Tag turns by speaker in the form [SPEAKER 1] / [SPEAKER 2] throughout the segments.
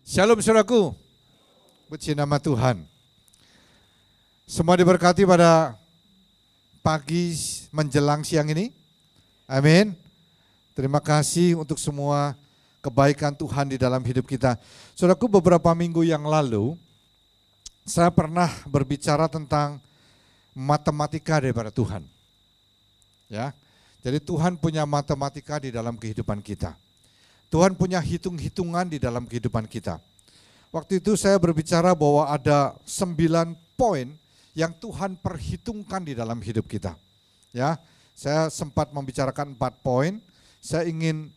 [SPEAKER 1] Shalom saudaraku, puji nama Tuhan. Semua diberkati pada pagi menjelang siang ini. Amin. Terima kasih untuk semua kebaikan Tuhan di dalam hidup kita. Saudaraku, beberapa minggu yang lalu saya pernah berbicara tentang matematika daripada Tuhan. Ya. Jadi Tuhan punya matematika di dalam kehidupan kita. Tuhan punya hitung-hitungan di dalam kehidupan kita. Waktu itu saya berbicara bahwa ada 9 poin yang Tuhan perhitungkan di dalam hidup kita. Ya, saya sempat membicarakan 4 poin. Saya ingin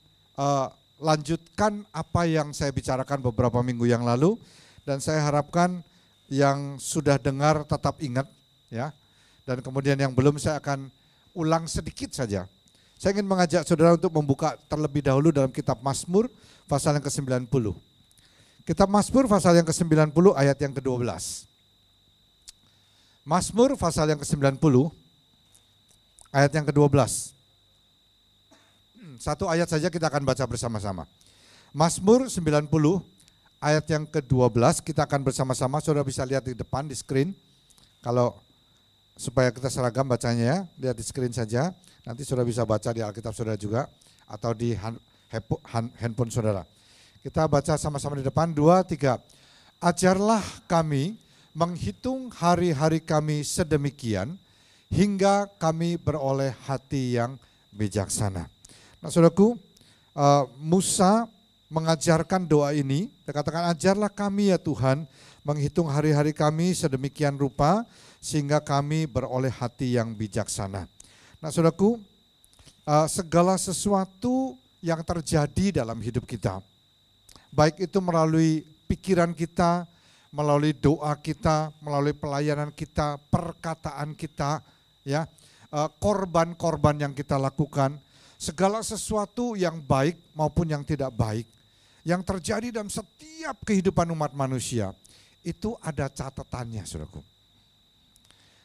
[SPEAKER 1] lanjutkan apa yang saya bicarakan beberapa minggu yang lalu, dan saya harapkan yang sudah dengar tetap ingat, ya. Dan kemudian yang belum saya akan ulang sedikit saja. Saya ingin mengajak saudara untuk membuka terlebih dahulu dalam kitab Mazmur pasal yang ke-90. Kitab Mazmur pasal yang ke-90 ayat yang ke-12. Mazmur pasal yang ke-90 ayat yang ke-12. Satu ayat saja kita akan baca bersama-sama. Mazmur 90 ayat yang ke-12 kita akan bersama-sama, saudara bisa lihat di depan di screen. Kalau supaya kita seragam bacanya ya, lihat di screen saja. Nanti saudara bisa baca di Alkitab saudara juga atau di handphone saudara. Kita baca sama-sama di depan, 2, 3. Ajarlah kami menghitung hari-hari kami sedemikian hingga kami beroleh hati yang bijaksana. Nah saudaraku, Musa mengajarkan doa ini, dia katakan ajarlah kami ya Tuhan menghitung hari-hari kami sedemikian rupa sehingga kami beroleh hati yang bijaksana. Nah saudaraku, segala sesuatu yang terjadi dalam hidup kita, baik itu melalui pikiran kita, melalui doa kita, melalui pelayanan kita, perkataan kita, ya, korban-korban yang kita lakukan, segala sesuatu yang baik maupun yang tidak baik, yang terjadi dalam setiap kehidupan umat manusia, itu ada catatannya saudaraku.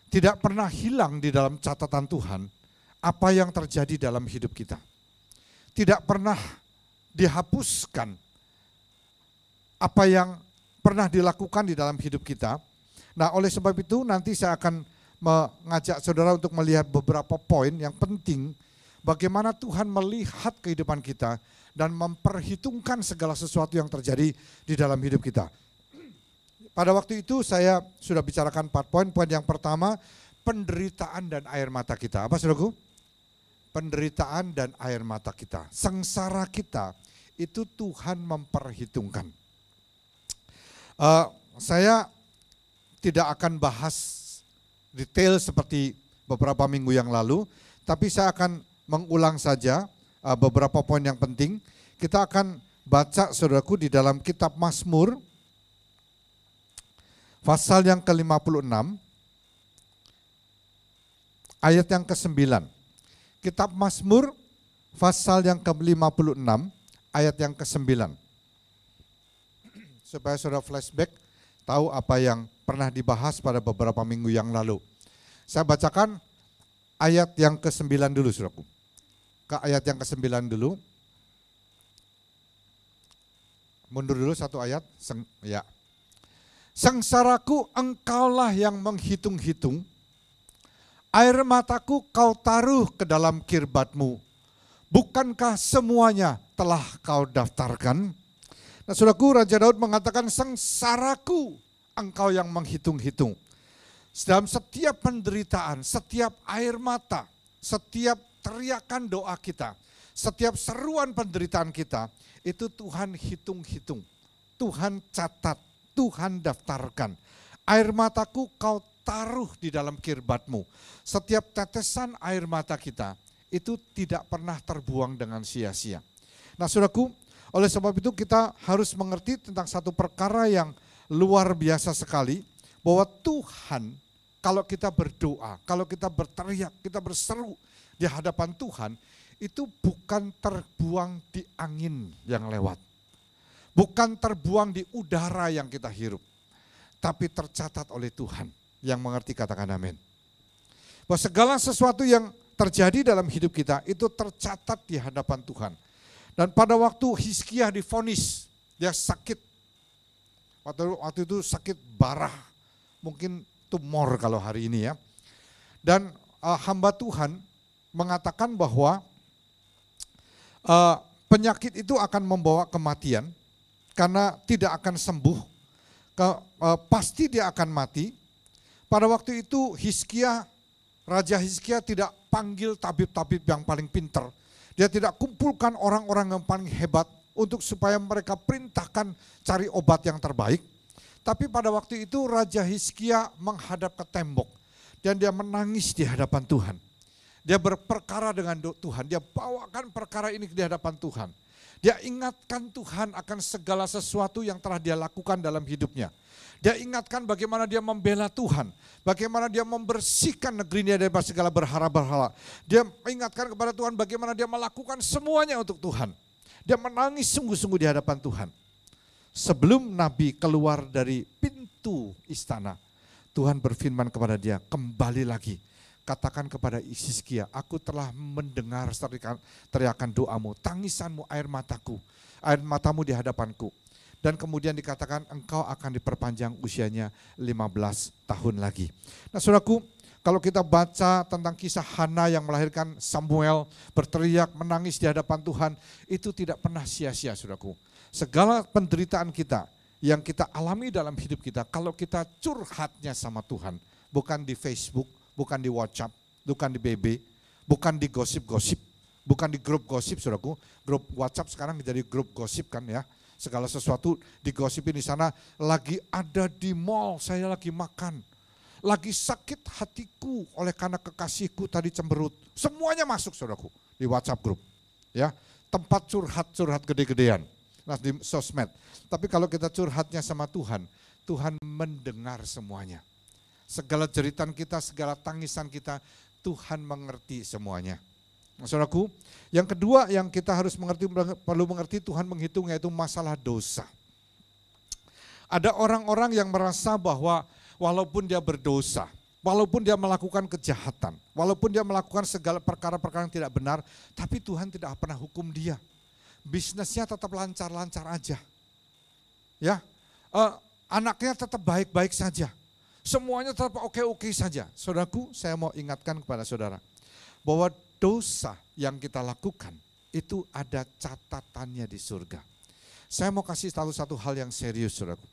[SPEAKER 1] Tidak pernah hilang di dalam catatan Tuhan apa yang terjadi dalam hidup kita. Tidak pernah dihapuskan apa yang pernah dilakukan di dalam hidup kita. Nah oleh sebab itu nanti saya akan mengajak saudara untuk melihat beberapa poin yang penting bagaimana Tuhan melihat kehidupan kita dan memperhitungkan segala sesuatu yang terjadi di dalam hidup kita. Pada waktu itu saya sudah bicarakan 4 poin. Poin yang pertama, penderitaan dan air mata kita. Apa saudaraku? Penderitaan dan air mata kita. Sengsara kita itu Tuhan memperhitungkan. Saya tidak akan bahas detail seperti beberapa minggu yang lalu, tapi saya akan mengulang saja beberapa poin yang penting. Kita akan baca saudaraku di dalam kitab Mazmur pasal yang ke-56 ayat yang ke-9. Kitab Mazmur pasal yang ke-56 ayat yang ke-9. Supaya saudara flashback tahu apa yang pernah dibahas pada beberapa minggu yang lalu. Saya bacakan ayat yang ke-9 dulu saudaraku. Ke ayat yang ke-9 dulu. Mundur dulu satu ayat. Ya. Sengsaraku engkaulah yang menghitung-hitung, air mataku kau taruh ke dalam kirbatmu. Bukankah semuanya telah kau daftarkan? Nah saudaraku, Raja Daud mengatakan sengsaraku engkau yang menghitung-hitung. Dalam setiap penderitaan, setiap air mata, setiap teriakan doa kita, setiap seruan penderitaan kita, itu Tuhan hitung-hitung. Tuhan catat, Tuhan daftarkan. Air mataku kau taruh di dalam kirbatmu. Setiap tetesan air mata kita itu tidak pernah terbuang dengan sia-sia. Nah saudaraku, oleh sebab itu kita harus mengerti tentang satu perkara yang luar biasa sekali, bahwa Tuhan kalau kita berdoa, kalau kita berteriak, kita berseru di hadapan Tuhan, itu bukan terbuang di angin yang lewat. Bukan terbuang di udara yang kita hirup, tapi tercatat oleh Tuhan. Yang mengerti katakan amin. Bahwa segala sesuatu yang terjadi dalam hidup kita itu tercatat di hadapan Tuhan. Dan pada waktu Hizkia divonis, dia sakit Waktu itu sakit parah, mungkin tumor kalau hari ini ya. Dan hamba Tuhan mengatakan bahwa penyakit itu akan membawa kematian karena tidak akan sembuh, pasti dia akan mati. Pada waktu itu Raja Hizkia tidak panggil tabib-tabib yang paling pintar. Dia tidak kumpulkan orang-orang yang paling hebat untuk supaya mereka perintahkan cari obat yang terbaik. Tapi pada waktu itu Raja Hizkia menghadap ke tembok dan dia menangis di hadapan Tuhan. Dia berperkara dengan Tuhan, dia bawakan perkara ini di hadapan Tuhan. Dia ingatkan Tuhan akan segala sesuatu yang telah dia lakukan dalam hidupnya. Dia ingatkan bagaimana dia membela Tuhan, bagaimana dia membersihkan negerinya dari segala berhala-berhala. Dia ingatkan kepada Tuhan bagaimana dia melakukan semuanya untuk Tuhan. Dia menangis sungguh-sungguh di hadapan Tuhan. Sebelum Nabi keluar dari pintu istana, Tuhan berfirman kepada dia, kembali lagi. Katakan kepada Hizkia, aku telah mendengar teriakan doamu, tangisanmu, air matamu di hadapanku. Dan kemudian dikatakan engkau akan diperpanjang usianya 15 tahun lagi. Nah saudaraku, kalau kita baca tentang kisah Hana yang melahirkan Samuel, berteriak, menangis di hadapan Tuhan, itu tidak pernah sia-sia saudaraku. Segala penderitaan kita yang kita alami dalam hidup kita, kalau kita curhatnya sama Tuhan, bukan di Facebook, bukan di WhatsApp, bukan di BB, bukan di gosip-gosip, bukan di grup gosip saudaraku. Grup WhatsApp sekarang jadi grup gosip kan ya. Segala sesuatu digosipin di sana, lagi ada di mall, saya lagi makan. Lagi sakit hatiku oleh karena kekasihku tadi cemberut. Semuanya masuk saudaraku di WhatsApp grup. Ya, tempat curhat gede-gedean. Nah di sosmed. Tapi kalau kita curhatnya sama Tuhan, Tuhan mendengar semuanya. Segala jeritan kita, segala tangisan kita, Tuhan mengerti semuanya. Nah, saudaraku, yang kedua yang kita harus mengerti, perlu mengerti, Tuhan menghitung, yaitu masalah dosa. Ada orang-orang yang merasa bahwa walaupun dia berdosa, walaupun dia melakukan kejahatan, walaupun dia melakukan segala perkara-perkara yang tidak benar, tapi Tuhan tidak pernah hukum dia. Bisnisnya tetap lancar-lancar aja. Ya, anaknya tetap baik-baik saja. Semuanya tetap oke-oke saja. Saudaraku, saya mau ingatkan kepada saudara bahwa dosa yang kita lakukan itu ada catatannya di surga. Saya mau kasih tahu satu hal yang serius saudaraku.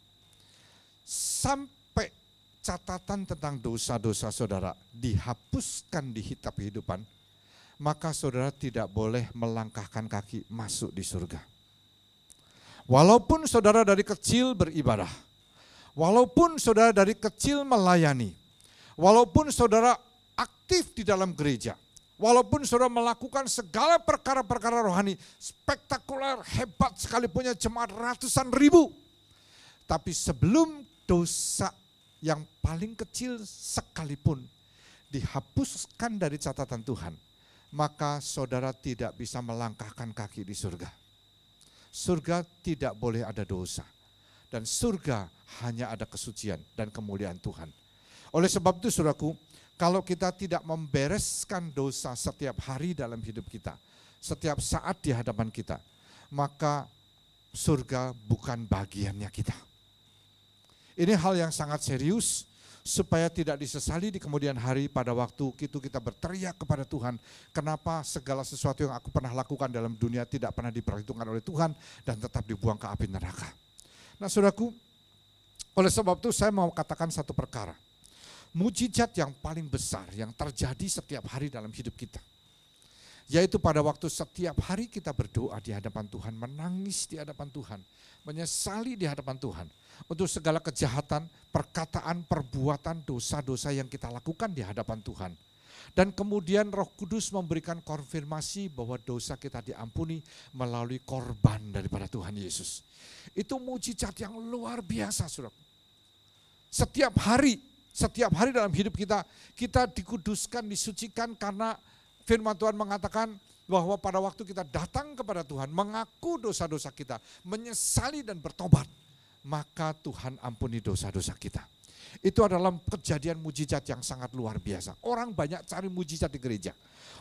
[SPEAKER 1] Sampai catatan tentang dosa-dosa saudara dihapuskan di kitab kehidupan, maka saudara tidak boleh melangkahkan kaki masuk di surga. Walaupun saudara dari kecil beribadah, walaupun saudara dari kecil melayani, walaupun saudara aktif di dalam gereja, walaupun saudara melakukan segala perkara-perkara rohani, spektakuler, hebat sekali, punya jemaat ratusan ribu. Tapi sebelum dosa yang paling kecil sekalipun dihapuskan dari catatan Tuhan, maka saudara tidak bisa melangkahkan kaki di surga. Surga tidak boleh ada dosa. Dan surga hanya ada kesucian dan kemuliaan Tuhan. Oleh sebab itu saudaraku, kalau kita tidak membereskan dosa setiap hari dalam hidup kita, setiap saat di hadapan kita, maka surga bukan bagiannya kita. Ini hal yang sangat serius, supaya tidak disesali di kemudian hari pada waktu itu kita berteriak kepada Tuhan, kenapa segala sesuatu yang aku pernah lakukan dalam dunia tidak pernah diperhitungkan oleh Tuhan dan tetap dibuang ke api neraka. Nah saudaraku, oleh sebab itu saya mau katakan satu perkara. Mujizat yang paling besar yang terjadi setiap hari dalam hidup kita, yaitu pada waktu setiap hari kita berdoa di hadapan Tuhan, menangis di hadapan Tuhan, menyesali di hadapan Tuhan untuk segala kejahatan, perkataan, perbuatan, dosa-dosa yang kita lakukan di hadapan Tuhan. Dan kemudian Roh Kudus memberikan konfirmasi bahwa dosa kita diampuni melalui korban daripada Tuhan Yesus. Itu mujizat yang luar biasa, saudara. Setiap hari dalam hidup kita, kita dikuduskan, disucikan karena firman Tuhan mengatakan bahwa pada waktu kita datang kepada Tuhan, mengaku dosa-dosa kita, menyesali dan bertobat, maka Tuhan ampuni dosa-dosa kita. Itu adalah kejadian mujizat yang sangat luar biasa. Orang banyak cari mujizat di gereja.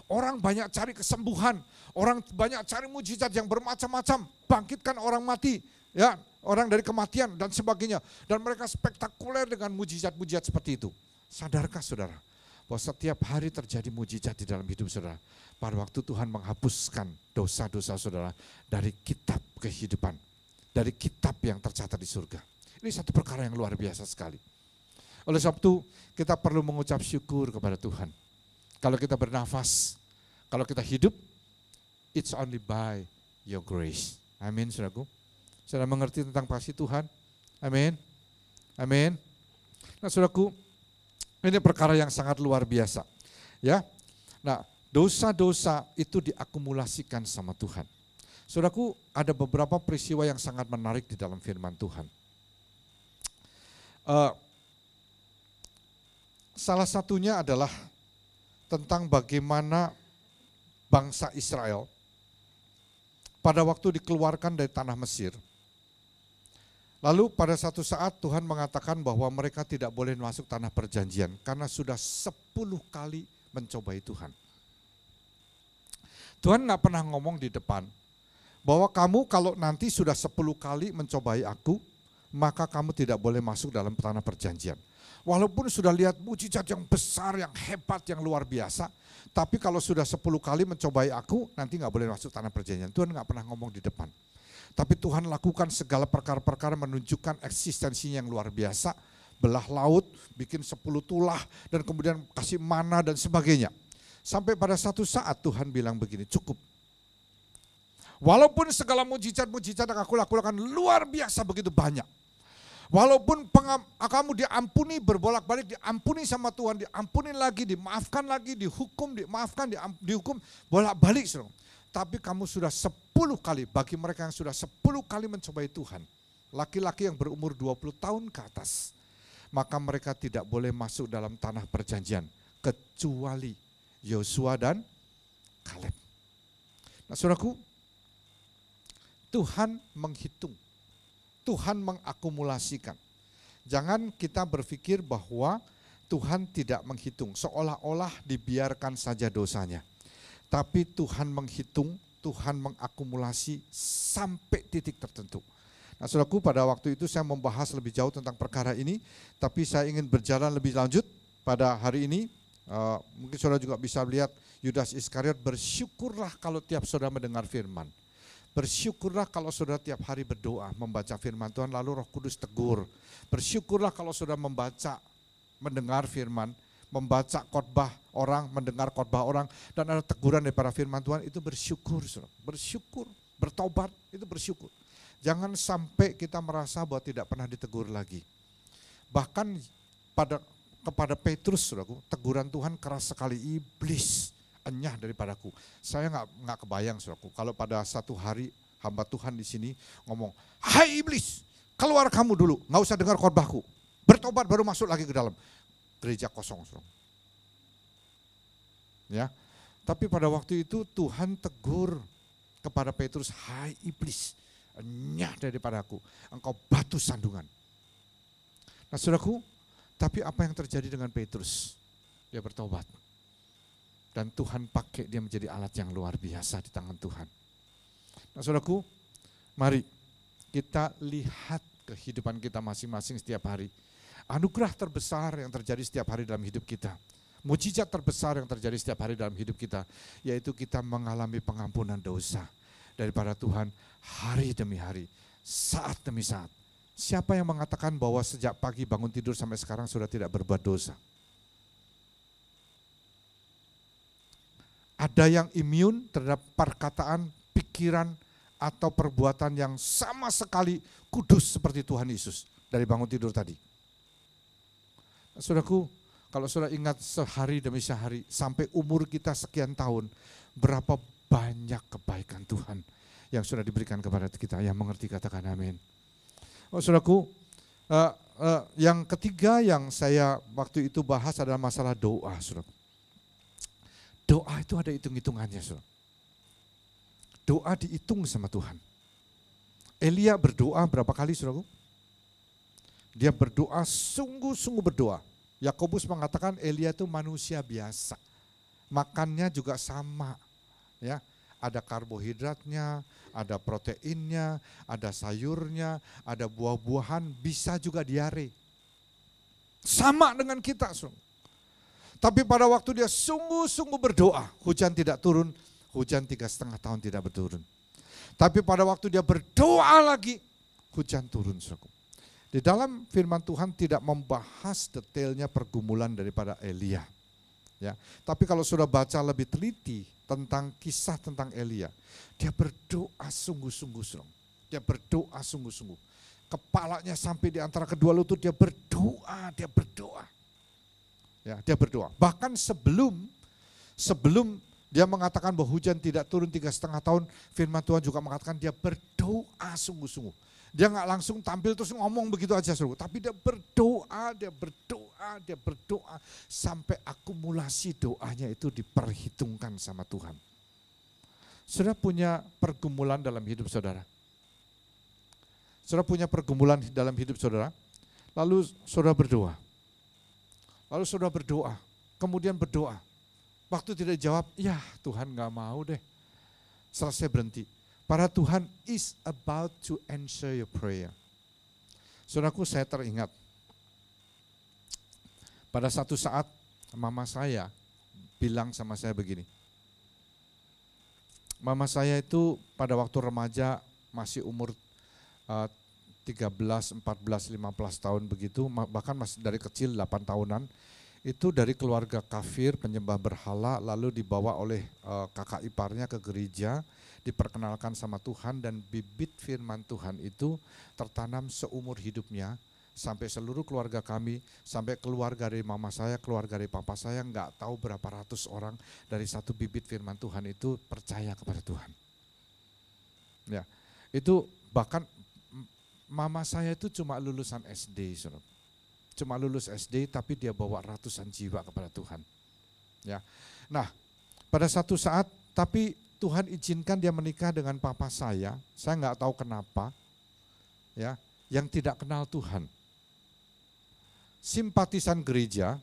[SPEAKER 1] Orang banyak cari kesembuhan. Orang banyak cari mujizat yang bermacam-macam. Bangkitkan orang mati. Ya, orang dari kematian dan sebagainya. Dan mereka spektakuler dengan mujizat-mujizat seperti itu. Sadarkah saudara bahwa setiap hari terjadi mujizat di dalam hidup saudara. Pada waktu Tuhan menghapuskan dosa-dosa saudara dari kitab kehidupan. Dari kitab yang tercatat di surga. Ini satu perkara yang luar biasa sekali. Oleh sebab itu kita perlu mengucap syukur kepada Tuhan. Kalau kita bernafas, kalau kita hidup, it's only by your grace. Amin, saudaraku. Saudara mengerti tentang kasih Tuhan? Amin. Amin. Nah, saudaraku, ini perkara yang sangat luar biasa. Ya. Nah, dosa-dosa itu diakumulasikan sama Tuhan. Saudaraku, ada beberapa peristiwa yang sangat menarik di dalam firman Tuhan. Salah satunya adalah tentang bagaimana bangsa Israel pada waktu dikeluarkan dari tanah Mesir. Lalu pada satu saat Tuhan mengatakan bahwa mereka tidak boleh masuk tanah perjanjian karena sudah 10 kali mencobai Tuhan. Tuhan gak pernah ngomong di depan bahwa kamu kalau nanti sudah 10 kali mencobai aku, maka kamu tidak boleh masuk dalam tanah perjanjian. Walaupun sudah lihat mujizat yang besar, yang hebat, yang luar biasa, tapi kalau sudah 10 kali mencobai aku, nanti gak boleh masuk tanah perjanjian. Tuhan gak pernah ngomong di depan. Tapi Tuhan lakukan segala perkara-perkara menunjukkan eksistensinya yang luar biasa, belah laut, bikin 10 tulah, dan kemudian kasih mana dan sebagainya. Sampai pada satu saat Tuhan bilang begini, cukup. Walaupun segala mujizat-mujizat yang aku lakukan luar biasa begitu banyak. Walaupun kamu diampuni berbolak-balik, diampuni sama Tuhan, diampuni lagi, dimaafkan lagi, dihukum, dimaafkan, dihukum, bolak-balik. Tapi kamu sudah 10 kali, bagi mereka yang sudah 10 kali mencobai Tuhan, laki-laki yang berumur 20 tahun ke atas, maka mereka tidak boleh masuk dalam tanah perjanjian, kecuali Yosua dan Kaleb. Nah, saudaraku, Tuhan menghitung, Tuhan mengakumulasikan. Jangan kita berpikir bahwa Tuhan tidak menghitung, seolah-olah dibiarkan saja dosanya. Tapi Tuhan menghitung, Tuhan mengakumulasi sampai titik tertentu. Nah, saudaraku, pada waktu itu saya membahas lebih jauh tentang perkara ini, tapi saya ingin berjalan lebih lanjut pada hari ini. Mungkin saudara juga bisa lihat Yudas Iskariot, bersyukurlah kalau tiap saudara mendengar firman. Bersyukurlah kalau saudara tiap hari berdoa, membaca firman Tuhan, lalu Roh Kudus tegur. Bersyukurlah kalau saudara mendengar firman, membaca khotbah orang, mendengar khotbah orang, dan ada teguran daripada firman Tuhan, itu bersyukur. Saudara. Bersyukur, bertobat, itu bersyukur. Jangan sampai kita merasa bahwa tidak pernah ditegur lagi. Bahkan kepada Petrus, saudaraku, teguran Tuhan keras sekali, iblis enyah daripadaku. Saya nggak kebayang, saudaraku, kalau pada satu hari hamba Tuhan di sini ngomong, hai iblis, keluar kamu dulu, nggak usah dengar khotbahku, bertobat baru masuk lagi ke dalam. Gereja kosong, saudara. Ya, tapi pada waktu itu Tuhan tegur kepada Petrus, hai iblis, enyah daripadaku, engkau batu sandungan. Nah, saudaraku, tapi apa yang terjadi dengan Petrus? Dia bertobat. Dan Tuhan pakai dia menjadi alat yang luar biasa di tangan Tuhan. Nah, saudaraku, mari kita lihat kehidupan kita masing-masing setiap hari. Anugerah terbesar yang terjadi setiap hari dalam hidup kita. Mujizat terbesar yang terjadi setiap hari dalam hidup kita, yaitu kita mengalami pengampunan dosa daripada Tuhan hari demi hari, saat demi saat. Siapa yang mengatakan bahwa sejak pagi bangun tidur sampai sekarang sudah tidak berbuat dosa? Ada yang imun terhadap perkataan, pikiran, atau perbuatan yang sama sekali kudus seperti Tuhan Yesus dari bangun tidur tadi. Saudaraku, kalau saudara ingat sehari demi sehari sampai umur kita sekian tahun, berapa banyak kebaikan Tuhan yang sudah diberikan kepada kita. Yang mengerti katakan amin. Oh, saudaraku, yang ketiga yang saya waktu itu bahas adalah masalah doa, saudaraku. Doa itu ada hitung-hitungannya, saudara. Doa dihitung sama Tuhan. Elia berdoa berapa kali, saudaraku? Dia berdoa, sungguh-sungguh berdoa. Yakobus mengatakan Elia itu manusia biasa. Makannya juga sama, ya. Ada karbohidratnya, ada proteinnya, ada sayurnya, ada buah-buahan, bisa juga diare. Sama dengan kita. Tapi pada waktu dia sungguh-sungguh berdoa, hujan tidak turun, hujan 3,5 tahun tidak berturun. Tapi pada waktu dia berdoa lagi, hujan turun. Di dalam firman Tuhan tidak membahas detailnya pergumulan daripada Elia. Ya, tapi kalau sudah baca lebih teliti tentang kisah tentang Elia, dia berdoa sungguh-sungguh. Dia berdoa sungguh-sungguh. Kepalanya sampai di antara kedua lutut, dia berdoa. Ya, dia berdoa. Bahkan sebelum dia mengatakan bahwa hujan tidak turun 3,5 tahun, firman Tuhan juga mengatakan dia berdoa sungguh-sungguh. Dia nggak langsung tampil terus ngomong begitu aja, tapi dia berdoa sampai akumulasi doanya itu diperhitungkan sama Tuhan. Saudara punya pergumulan dalam hidup saudara. Saudara punya pergumulan dalam hidup saudara, lalu saudara berdoa. Kemudian berdoa. Waktu tidak jawab, ya Tuhan nggak mau deh. Selesai berhenti. Para Tuhan is about to answer your prayer. Saudaraku, saya teringat. Pada satu saat mama saya bilang sama saya begini. Mama saya itu pada waktu remaja masih umur 13, 14, 15 tahun begitu, bahkan masih dari kecil 8 tahunan. Itu dari keluarga kafir, penyembah berhala, lalu dibawa oleh kakak iparnya ke gereja, diperkenalkan sama Tuhan, dan bibit firman Tuhan itu tertanam seumur hidupnya, sampai seluruh keluarga kami, sampai keluarga dari mama saya, keluarga dari papa saya, nggak tahu berapa ratus orang dari satu bibit firman Tuhan itu percaya kepada Tuhan. Ya, itu bahkan mama saya itu cuma lulusan SD, saudara. Cuma lulus SD, tapi dia bawa ratusan jiwa kepada Tuhan. Ya, nah pada satu saat, tapi Tuhan izinkan dia menikah dengan papa saya nggak tahu kenapa, ya, yang tidak kenal Tuhan. Simpatisan gereja,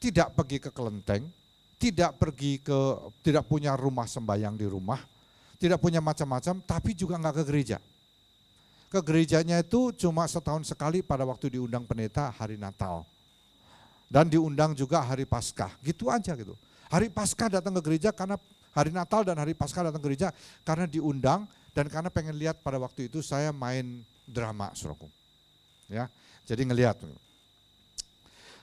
[SPEAKER 1] tidak pergi ke kelenteng, tidak punya rumah sembahyang di rumah, tidak punya macam-macam, tapi juga nggak ke gereja. Ke gerejanya itu cuma setahun sekali pada waktu diundang pendeta hari Natal. Dan diundang juga hari Paskah, gitu aja gitu. Hari Paskah datang ke gereja karena hari Natal dan hari Paskah datang ke gereja karena diundang dan karena pengen lihat pada waktu itu saya main drama, saudaraku. Ya, jadi ngelihat.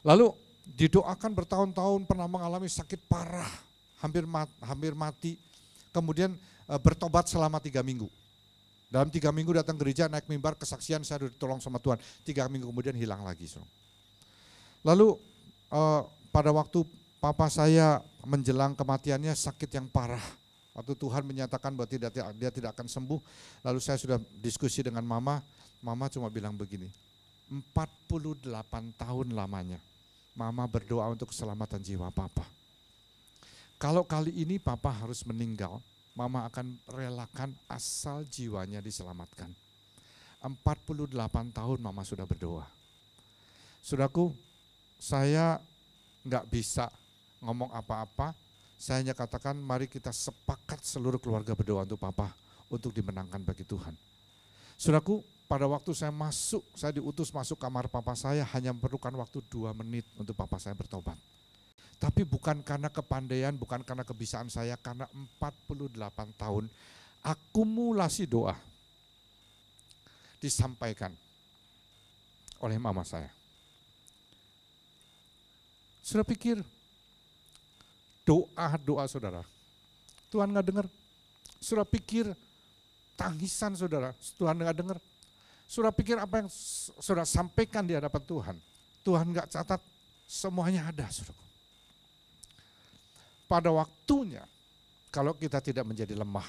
[SPEAKER 1] Lalu didoakan bertahun-tahun, pernah mengalami sakit parah, hampir mati. Kemudian bertobat selama 3 minggu. Dalam 3 minggu datang gereja, naik mimbar, kesaksian saya sudah ditolong sama Tuhan. 3 minggu kemudian hilang lagi. Lalu pada waktu papa saya menjelang kematiannya sakit yang parah. Waktu Tuhan menyatakan bahwa dia tidak akan sembuh. Lalu saya sudah diskusi dengan mama cuma bilang begini, 48 tahun lamanya mama berdoa untuk keselamatan jiwa papa. Kalau kali ini papa harus meninggal, mama akan relakan asal jiwanya diselamatkan. 48 tahun mama sudah berdoa. Saudaraku, saya nggak bisa ngomong apa-apa, saya hanya katakan mari kita sepakat seluruh keluarga berdoa untuk papa, untuk dimenangkan bagi Tuhan. Saudaraku, pada waktu saya diutus masuk kamar papa saya, hanya memerlukan waktu 2 menit untuk papa saya bertobat. Tapi bukan karena kepandaian, bukan karena kebisaan saya, karena 48 tahun akumulasi doa disampaikan oleh mama saya. Sudah pikir doa saudara, Tuhan nggak dengar. Sudah pikir tangisan saudara, Tuhan nggak dengar. Sudah pikir apa yang saudara sampaikan di hadapan Tuhan nggak catat, semuanya ada saudara. Pada waktunya, kalau kita tidak menjadi lemah,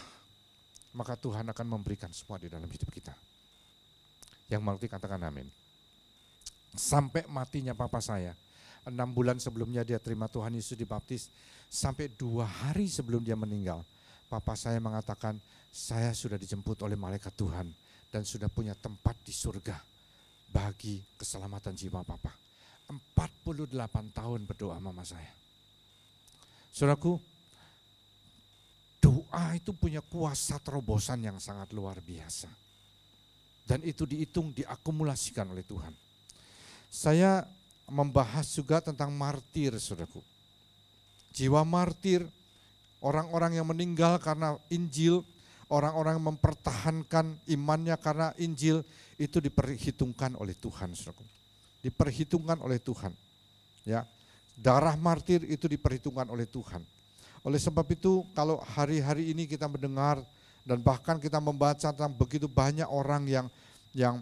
[SPEAKER 1] maka Tuhan akan memberikan semua di dalam hidup kita. Yang mengerti katakan amin. Sampai matinya papa saya, 6 bulan sebelumnya dia terima Tuhan Yesus dibaptis, sampai 2 hari sebelum dia meninggal, papa saya mengatakan, saya sudah dijemput oleh malaikat Tuhan dan sudah punya tempat di surga bagi keselamatan jiwa papa. 48 tahun berdoa mama saya. Saudaraku, doa doa itu punya kuasa terobosan yang sangat luar biasa. Dan itu dihitung, diakumulasikan oleh Tuhan. Saya membahas juga tentang martir, saudaraku. Jiwa martir, orang-orang yang meninggal karena Injil, orang-orang yang mempertahankan imannya karena Injil, itu diperhitungkan oleh Tuhan, saudaraku. Diperhitungkan oleh Tuhan. Ya, darah martir itu diperhitungkan oleh Tuhan. Oleh sebab itu, kalau hari-hari ini kita mendengar dan bahkan kita membaca tentang begitu banyak orang yang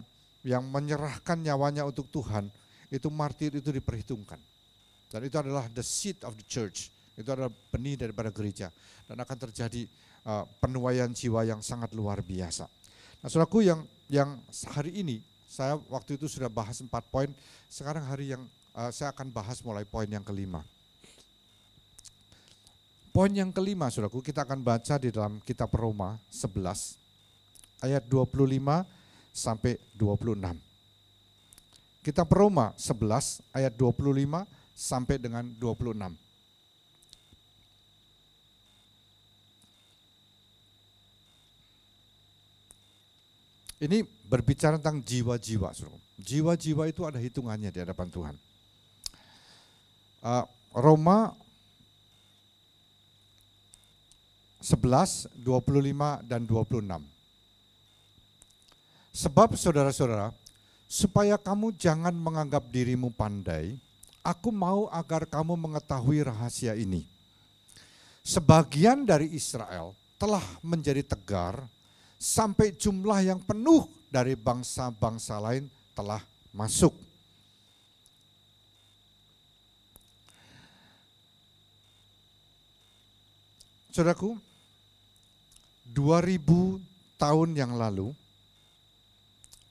[SPEAKER 1] menyerahkan nyawanya untuk Tuhan, itu martir itu diperhitungkan. Dan itu adalah the seed of the church. Itu adalah benih daripada gereja. Dan akan terjadi penuaian jiwa yang sangat luar biasa. Nah, saudaraku, yang hari ini, saya waktu itu sudah bahas 4 poin. Sekarang hari yang saya akan bahas mulai poin yang kelima. Poin yang kelima, saudaraku, kita akan baca di dalam kitab Roma 11, ayat 25 sampai 26. Kitab Roma 11, ayat 25 sampai dengan 26. Ini berbicara tentang jiwa-jiwa, saudaraku. Jiwa-jiwa itu ada hitungannya di hadapan Tuhan. Roma 11, 25 dan 26. Sebab saudara-saudara, supaya kamu jangan menganggap dirimu pandai, aku mau agar kamu mengetahui rahasia ini. Sebagian dari Israel telah menjadi tegar, sampai jumlah yang penuh dari bangsa-bangsa lain telah masuk. Saudaraku, 2000 tahun yang lalu,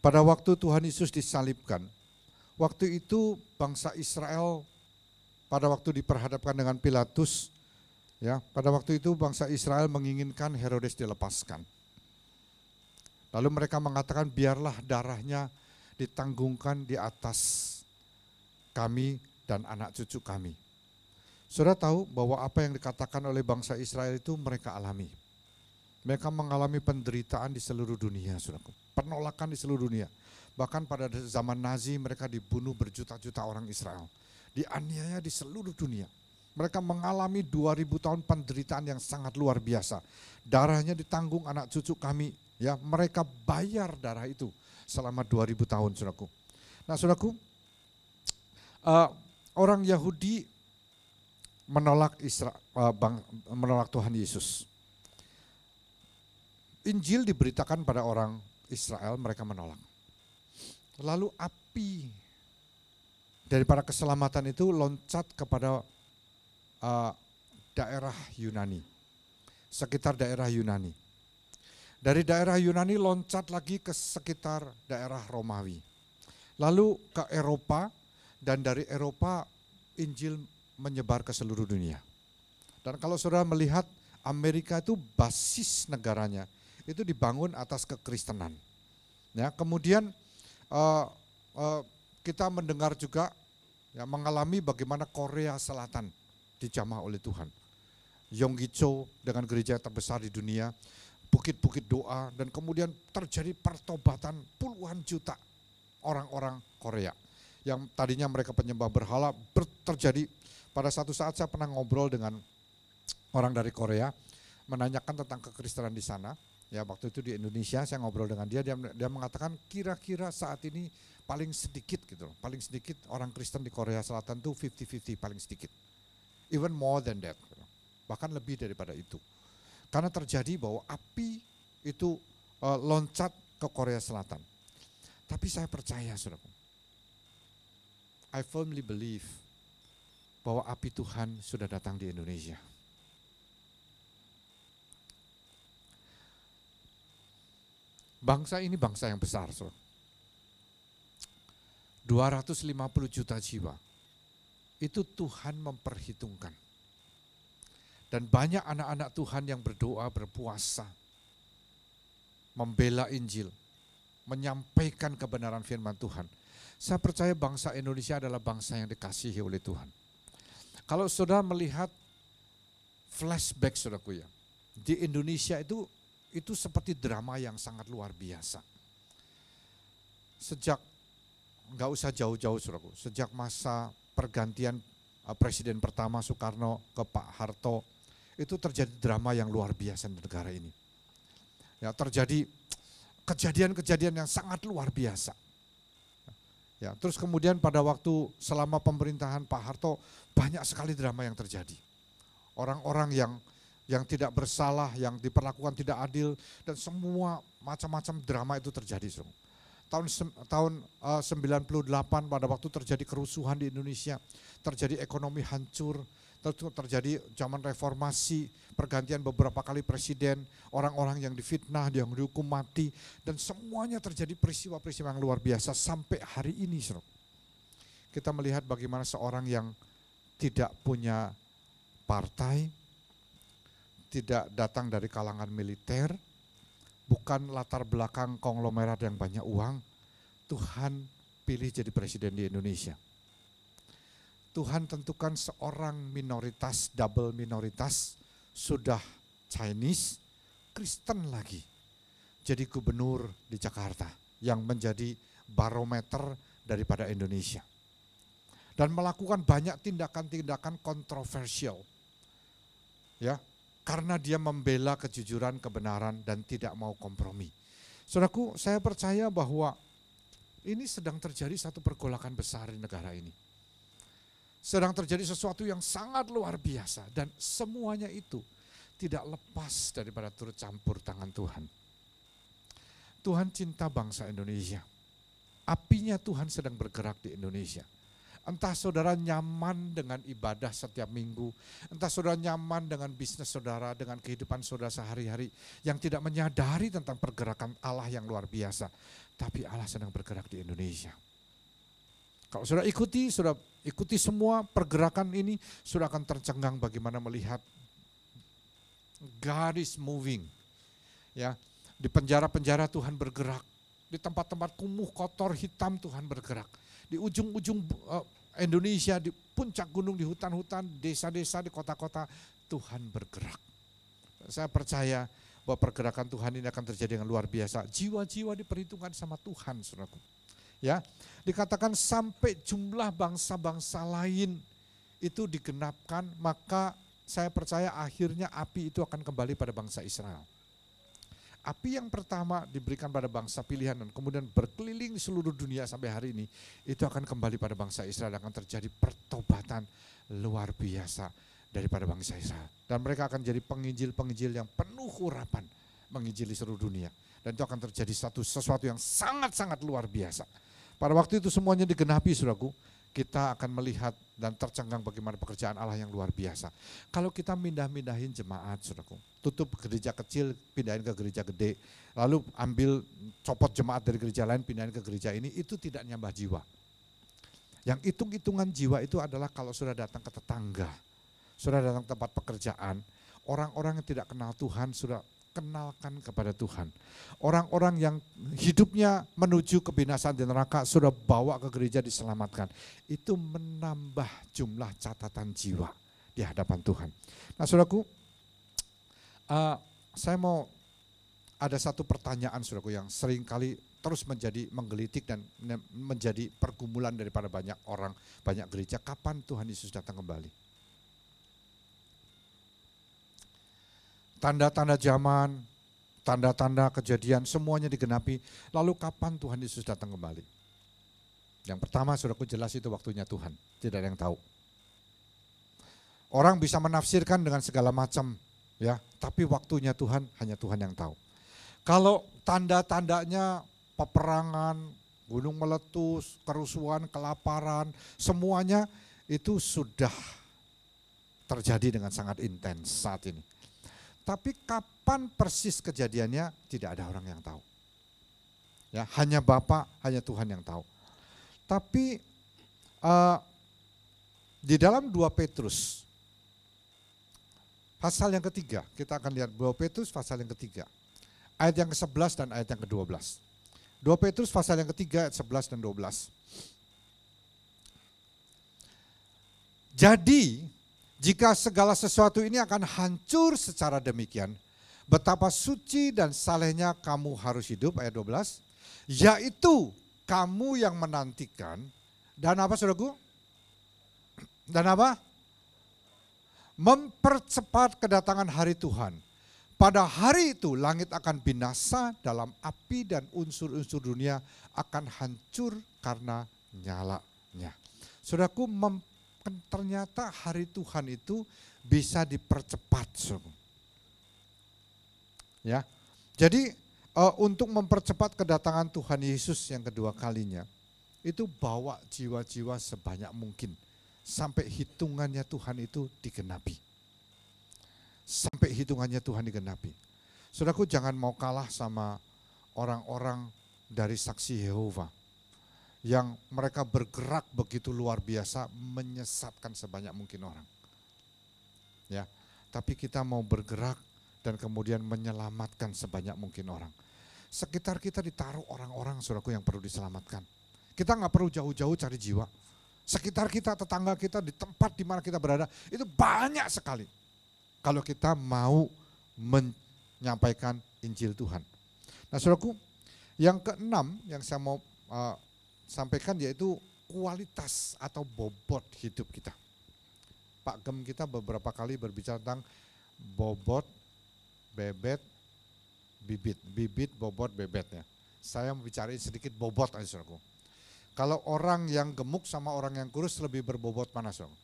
[SPEAKER 1] pada waktu Tuhan Yesus disalibkan, waktu itu bangsa Israel pada waktu diperhadapkan dengan Pilatus, ya, pada waktu itu bangsa Israel menginginkan Herodes dilepaskan. Lalu mereka mengatakan, biarlah darahnya ditanggungkan di atas kami dan anak cucu kami. Saudara tahu bahwa apa yang dikatakan oleh bangsa Israel itu mereka alami. Mereka mengalami penderitaan di seluruh dunia, saudaraku. Penolakan di seluruh dunia. Bahkan pada zaman Nazi mereka dibunuh berjuta-juta orang Israel. Dianiaya di seluruh dunia. Mereka mengalami 2000 tahun penderitaan yang sangat luar biasa. Darahnya ditanggung anak cucu kami. Ya, mereka bayar darah itu selama 2000 tahun, saudaraku. Nah, saudaraku, orang Yahudi menolak Tuhan Yesus. Injil diberitakan pada orang Israel, mereka menolak. Lalu api daripada keselamatan itu loncat kepada daerah Yunani, sekitar daerah Yunani. Dari daerah Yunani loncat lagi ke sekitar daerah Romawi. Lalu ke Eropa, dan dari Eropa Injil menyebar ke seluruh dunia. Dan kalau saudara melihat Amerika itu basis negaranya, itu dibangun atas kekristenan. Ya, kemudian kita mendengar juga ya, mengalami bagaimana Korea Selatan dijamah oleh Tuhan. Yonggi-cho dengan gereja terbesar di dunia, bukit-bukit doa, dan kemudian terjadi pertobatan puluhan juta orang-orang Korea. Yang tadinya mereka penyembah berhala, terjadi pada satu saat saya pernah ngobrol dengan orang dari Korea, menanyakan tentang kekristenan di sana. Ya, waktu itu di Indonesia saya ngobrol dengan dia mengatakan kira-kira saat ini paling sedikit gitu, paling sedikit orang Kristen di Korea Selatan tuh 50-50 paling sedikit. Even more than that, bahkan lebih daripada itu. Karena terjadi bahwa api itu loncat ke Korea Selatan. Tapi saya percaya, saudaraku, I firmly believe bahwa api Tuhan sudah datang di Indonesia. Bangsa ini bangsa yang besar, saudara. 250 juta jiwa. Itu Tuhan memperhitungkan. Dan banyak anak-anak Tuhan yang berdoa, berpuasa, membela Injil, menyampaikan kebenaran firman Tuhan. Saya percaya bangsa Indonesia adalah bangsa yang dikasihi oleh Tuhan. Kalau saudara melihat flashback, saudaraku ya, di Indonesia itu seperti drama yang sangat luar biasa. Sejak, nggak usah jauh-jauh saudaraku, sejak masa pergantian Presiden pertama Soekarno ke Pak Harto, itu terjadi drama yang luar biasa di negara ini. Ya, terjadi kejadian-kejadian yang sangat luar biasa. Ya, terus kemudian pada waktu selama pemerintahan Pak Harto banyak sekali drama yang terjadi. Orang-orang yang tidak bersalah, yang diperlakukan tidak adil, dan semua macam-macam drama itu terjadi. Tahun 98 pada waktu terjadi kerusuhan di Indonesia, terjadi ekonomi hancur, terjadi zaman reformasi, pergantian beberapa kali presiden, orang-orang yang difitnah, yang dihukum mati, dan semuanya terjadi peristiwa-peristiwa yang luar biasa sampai hari ini. Kita melihat bagaimana seorang yang tidak punya partai, tidak datang dari kalangan militer, bukan latar belakang konglomerat yang banyak uang, Tuhan pilih jadi presiden di Indonesia. Tuhan tentukan seorang minoritas, double minoritas, sudah Chinese, Kristen lagi, jadi gubernur di Jakarta yang menjadi barometer daripada Indonesia. Dan melakukan banyak tindakan-tindakan kontroversial. Ya, karena dia membela kejujuran, kebenaran, dan tidak mau kompromi. Saudaraku, saya percaya bahwa ini sedang terjadi satu pergolakan besar di negara ini. Sedang terjadi sesuatu yang sangat luar biasa, dan semuanya itu tidak lepas daripada turut campur tangan Tuhan. Tuhan cinta bangsa Indonesia. Apinya Tuhan sedang bergerak di Indonesia. Entah saudara nyaman dengan ibadah setiap minggu, entah saudara nyaman dengan bisnis saudara, dengan kehidupan saudara sehari-hari yang tidak menyadari tentang pergerakan Allah yang luar biasa. Tapi Allah sedang bergerak di Indonesia. Kalau saudara ikuti semua pergerakan ini, saudara akan tercengang bagaimana melihat God is moving. Ya, di penjara-penjara Tuhan bergerak, di tempat-tempat kumuh, kotor, hitam Tuhan bergerak. Di ujung-ujung Indonesia, di puncak gunung, di hutan-hutan, desa-desa, di kota-kota, Tuhan bergerak. Saya percaya bahwa pergerakan Tuhan ini akan terjadi dengan luar biasa. Jiwa-jiwa diperhitungkan sama Tuhan, saudaraku. Ya, dikatakan sampai jumlah bangsa-bangsa lain itu digenapkan, maka saya percaya akhirnya api itu akan kembali pada bangsa Israel. Api yang pertama diberikan pada bangsa pilihan dan kemudian berkeliling di seluruh dunia sampai hari ini, itu akan kembali pada bangsa Israel, akan terjadi pertobatan luar biasa daripada bangsa Israel. Dan mereka akan jadi penginjil-penginjil yang penuh urapan, menginjili seluruh dunia. Dan itu akan terjadi sesuatu yang sangat-sangat luar biasa. Pada waktu itu semuanya digenapi, saudaraku, kita akan melihat dan tercengang bagaimana pekerjaan Allah yang luar biasa. Kalau kita mindahin jemaat, saudaraku, tutup gereja kecil, pindahin ke gereja gede, lalu ambil copot jemaat dari gereja lain, pindahin ke gereja ini, itu tidak nyambah jiwa. Yang hitung-hitungan jiwa itu adalah kalau sudah datang ke tetangga, sudah datang ke tempat pekerjaan, orang-orang yang tidak kenal Tuhan sudah kenalkan kepada Tuhan. Orang-orang yang hidupnya menuju kebinasaan di neraka sudah bawa ke gereja diselamatkan. Itu menambah jumlah catatan jiwa di hadapan Tuhan. Nah, saudaraku, saya mau ada satu pertanyaan, saudaraku, yang seringkali terus menjadi menggelitik dan menjadi pergumulan daripada banyak orang, banyak gereja. Kapan Tuhan Yesus datang kembali? Tanda-tanda zaman, tanda-tanda kejadian, semuanya digenapi. Lalu kapan Tuhan Yesus datang kembali? Yang pertama, saudaraku, jelas itu waktunya Tuhan. Tidak ada yang tahu. Orang bisa menafsirkan dengan segala macam, ya. Tapi waktunya Tuhan, hanya Tuhan yang tahu. Kalau tanda-tandanya peperangan, gunung meletus, kerusuhan, kelaparan, semuanya itu sudah terjadi dengan sangat intens saat ini. Tapi kapan persis kejadiannya tidak ada orang yang tahu. Ya, hanya Bapa, hanya Tuhan yang tahu. Tapi di dalam 2 Petrus pasal yang ketiga, kita akan lihat 2 Petrus pasal yang ketiga, ayat yang ke-11 dan ayat yang ke-12. 2 Petrus pasal yang ketiga ayat 11 dan 12. Jadi jika segala sesuatu ini akan hancur secara demikian, Betapa suci dan salehnya kamu harus hidup, ayat 12. Yaitu kamu yang menantikan, dan apa saudaraku? Dan apa? Mempercepat kedatangan hari Tuhan. Pada hari itu langit akan binasa dalam api dan unsur-unsur dunia akan hancur karena nyalanya. Saudaraku, ternyata hari Tuhan itu bisa dipercepat. Saudaraku. Ya, jadi untuk mempercepat kedatangan Tuhan Yesus yang kedua kalinya, itu bawa jiwa-jiwa sebanyak mungkin sampai hitungannya Tuhan itu digenapi. Sampai hitungannya Tuhan digenapi. Saudaraku, jangan mau kalah sama orang-orang dari saksi Yehova yang mereka bergerak begitu luar biasa menyesatkan sebanyak mungkin orang. Ya, tapi kita mau bergerak dan kemudian menyelamatkan sebanyak mungkin orang. Sekitar kita ditaruh orang-orang, saudaraku, yang perlu diselamatkan. Kita nggak perlu jauh-jauh cari jiwa. Sekitar kita, tetangga kita, di tempat di mana kita berada, itu banyak sekali. Kalau kita mau menyampaikan Injil Tuhan. Nah, saudaraku, yang keenam yang saya mau sampaikan yaitu kualitas atau bobot hidup kita. Pak Gem kita beberapa kali berbicara tentang bobot, bebet, bibit, bobot, bebet ya. Saya mau bicara sedikit bobot aja, saudaraku. Kalau orang yang gemuk sama orang yang kurus lebih berbobot mana, saudaraku?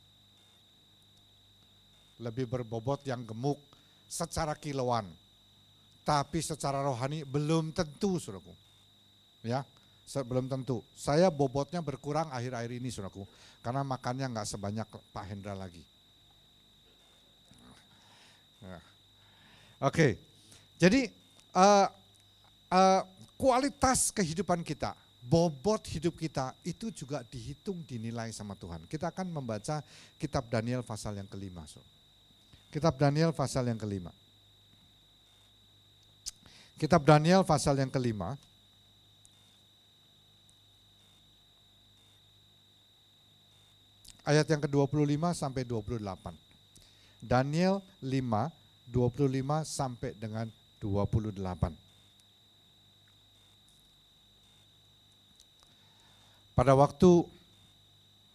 [SPEAKER 1] Lebih berbobot yang gemuk secara kiloan. Tapi secara rohani belum tentu, saudaraku. Ya, belum tentu. Saya bobotnya berkurang akhir-akhir ini, saudaraku. Karena makannya nggak sebanyak Pak Hendra lagi. Ya. Oke, jadi kualitas kehidupan kita, bobot hidup kita itu juga dihitung, dinilai sama Tuhan. Kita akan membaca kitab Daniel pasal yang kelima. Kitab Daniel pasal yang kelima. Kitab Daniel pasal yang kelima. Ayat yang ke-25 sampai 28. Daniel 5, 25 sampai dengan 28. Pada waktu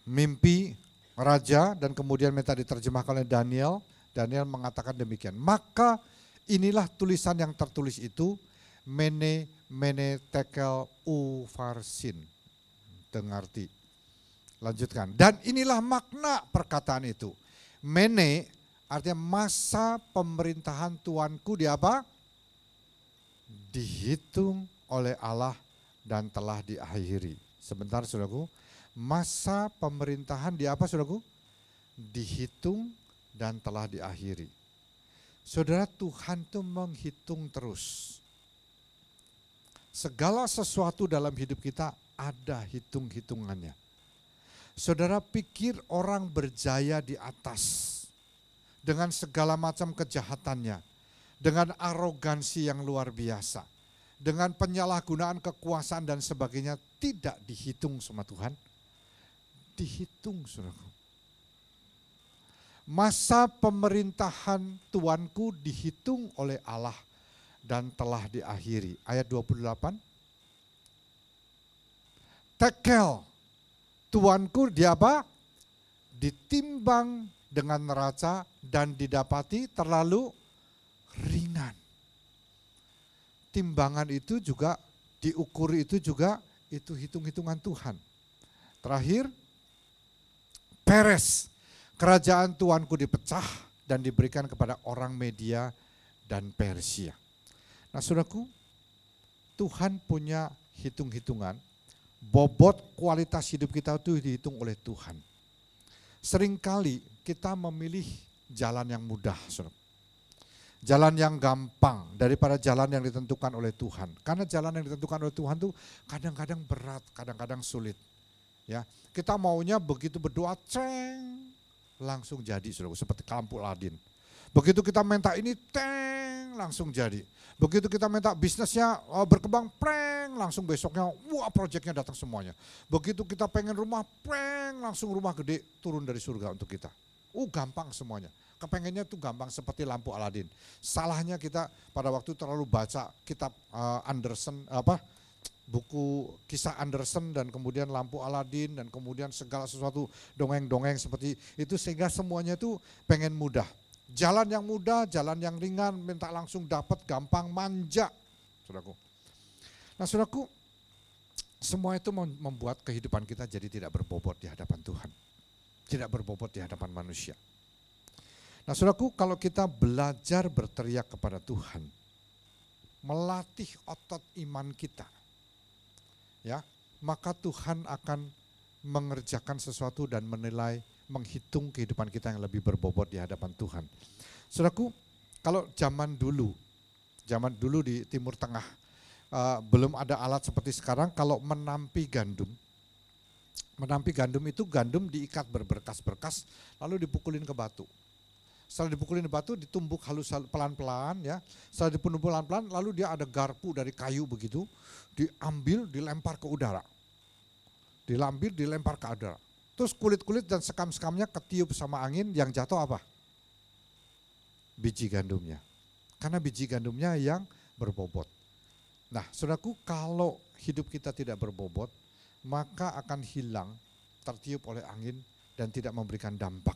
[SPEAKER 1] mimpi raja dan kemudian minta diterjemahkan oleh Daniel, Daniel mengatakan demikian. Maka inilah tulisan yang tertulis itu, mene tekel ufarsin. Dengarti. Lanjutkan. Dan inilah makna perkataan itu. Mene artinya masa pemerintahan Tuanku di apa? Dihitung oleh Allah dan telah diakhiri. Sebentar, saudaraku. Masa pemerintahan di apa, saudaraku? Dihitung dan telah diakhiri. Saudara, Tuhan itu menghitung terus. Segala sesuatu dalam hidup kita ada hitung-hitungannya. Saudara pikir orang berjaya di atas dengan segala macam kejahatannya, dengan arogansi yang luar biasa, dengan penyalahgunaan kekuasaan dan sebagainya, tidak dihitung sama Tuhan. Dihitung, saudaraku. Masa pemerintahan Tuanku dihitung oleh Allah dan telah diakhiri. Ayat 28. Tekel, Tuanku di apa? Ditimbang dengan neraca dan didapati terlalu ringan. Timbangan itu juga, diukur itu juga, itu hitung-hitungan Tuhan. Terakhir, Peres, kerajaan Tuanku dipecah dan diberikan kepada orang Media dan Persia. Nah, saudaraku, Tuhan punya hitung-hitungan. Bobot kualitas hidup kita itu dihitung oleh Tuhan. Seringkali kita memilih jalan yang mudah, saudara. Jalan yang gampang daripada jalan yang ditentukan oleh Tuhan. Karena jalan yang ditentukan oleh Tuhan itu kadang-kadang berat, kadang-kadang sulit. Ya, kita maunya begitu berdoa, ceng, langsung jadi, saudara, seperti lampu Aladin. Begitu kita minta ini, teng, langsung jadi. Begitu kita minta bisnisnya berkembang, preng, langsung besoknya, wah proyeknya datang semuanya. Begitu kita pengen rumah, preng, langsung rumah gede turun dari surga untuk kita. Gampang semuanya. kepengennya tuh gampang seperti lampu Aladin. Salahnya kita pada waktu terlalu baca kitab Anderson, buku kisah Anderson dan kemudian lampu Aladin dan kemudian segala sesuatu dongeng-dongeng seperti itu sehingga semuanya tuh pengen mudah. Jalan yang mudah, jalan yang ringan, minta langsung dapat, gampang, manja, saudaraku. Nah, saudaraku, semua itu membuat kehidupan kita jadi tidak berbobot di hadapan Tuhan. Tidak berbobot di hadapan manusia. Nah, saudaraku, kalau kita belajar berteriak kepada Tuhan, melatih otot iman kita, ya, maka Tuhan akan mengerjakan sesuatu dan menilai, menghitung kehidupan kita yang lebih berbobot di hadapan Tuhan. Saudaraku, kalau zaman dulu di Timur Tengah, belum ada alat seperti sekarang. Kalau menampi gandum itu gandum diikat berberkas-berkas lalu dipukulin ke batu. Setelah dipukulin ke batu ditumbuk halus pelan-pelan, ya. Setelah ditumbuk pelan-pelan lalu dia ada garpu dari kayu begitu, diambil dilempar ke udara. Dilempar ke udara. Terus kulit-kulit dan sekam-sekamnya ketiup sama angin, yang jatuh apa? Biji gandumnya. Karena biji gandumnya yang berbobot. Nah, saudaraku, kalau hidup kita tidak berbobot, maka akan hilang, tertiup oleh angin dan tidak memberikan dampak.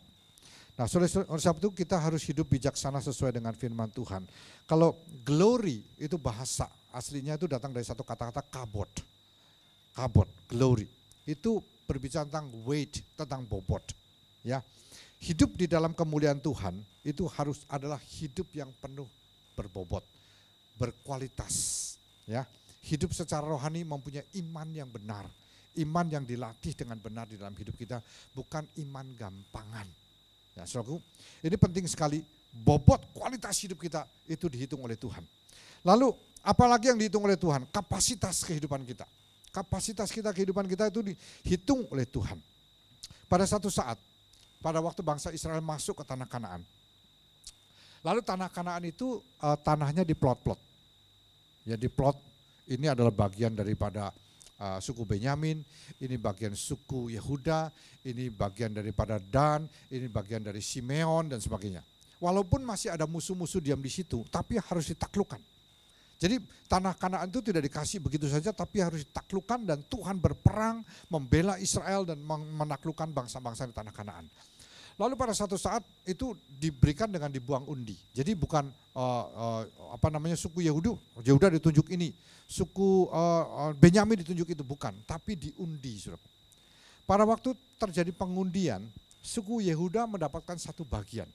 [SPEAKER 1] Nah, oleh sebab itu kita harus hidup bijaksana sesuai dengan firman Tuhan. Kalau glory itu bahasa aslinya itu datang dari satu kata-kata kabod. Kabod, glory. Itu berbicara tentang weight, tentang bobot. Ya, hidup di dalam kemuliaan Tuhan itu adalah hidup yang penuh berbobot, berkualitas. Ya, hidup secara rohani mempunyai iman yang benar, iman yang dilatih dengan benar di dalam hidup kita, bukan iman gampangan. Ya, saudaraku, ini penting sekali. Bobot kualitas hidup kita itu dihitung oleh Tuhan. Lalu apalagi yang dihitung oleh Tuhan? Kapasitas kehidupan kita. Kapasitas kita, kehidupan kita itu dihitung oleh Tuhan. Pada satu saat, pada waktu bangsa Israel masuk ke tanah Kanaan, lalu tanah Kanaan itu tanahnya diplot-plot. Ya, diplot, ini adalah bagian daripada suku Benyamin, ini bagian suku Yehuda, ini bagian daripada Dan, ini bagian dari Simeon dan sebagainya. Walaupun masih ada musuh-musuh diam di situ, tapi harus ditaklukkan. Jadi tanah Kanaan itu tidak dikasih begitu saja, tapi harus ditaklukkan dan Tuhan berperang membela Israel dan menaklukkan bangsa-bangsa di tanah Kanaan. Lalu pada satu saat itu diberikan dengan dibuang undi. Jadi bukan suku Yehuda ditunjuk ini, suku Benyamin ditunjuk itu, bukan, tapi diundi. Pada waktu terjadi pengundian, suku Yehuda mendapatkan satu bagian.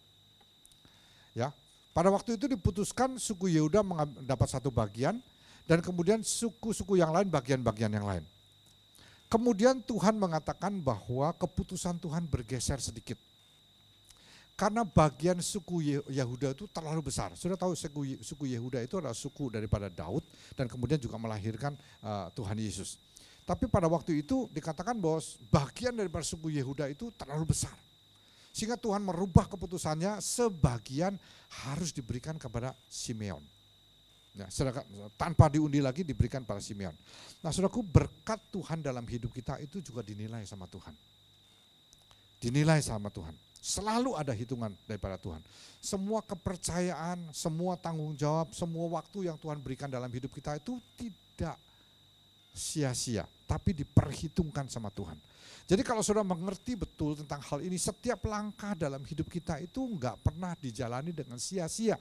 [SPEAKER 1] Ya, pada waktu itu diputuskan suku Yehuda mendapat satu bagian dan kemudian suku-suku yang lain bagian-bagian yang lain. Kemudian Tuhan mengatakan bahwa keputusan Tuhan bergeser sedikit. Karena bagian suku Yehuda itu terlalu besar. Sudah tahu suku Yehuda itu adalah suku daripada Daud dan kemudian juga melahirkan Tuhan Yesus. Tapi pada waktu itu dikatakan bahwa bagian daripada suku Yehuda itu terlalu besar. Sehingga Tuhan merubah keputusannya, sebagian harus diberikan kepada Simeon. Ya, tanpa diundi lagi diberikan pada Simeon. Nah, saudaraku, berkat Tuhan dalam hidup kita itu juga dinilai sama Tuhan. Dinilai sama Tuhan. Selalu ada hitungan daripada Tuhan. Semua kepercayaan, semua tanggung jawab, semua waktu yang Tuhan berikan dalam hidup kita itu tidak sia-sia, tapi diperhitungkan sama Tuhan. Jadi kalau saudara mengerti betul tentang hal ini, setiap langkah dalam hidup kita itu enggak pernah dijalani dengan sia-sia.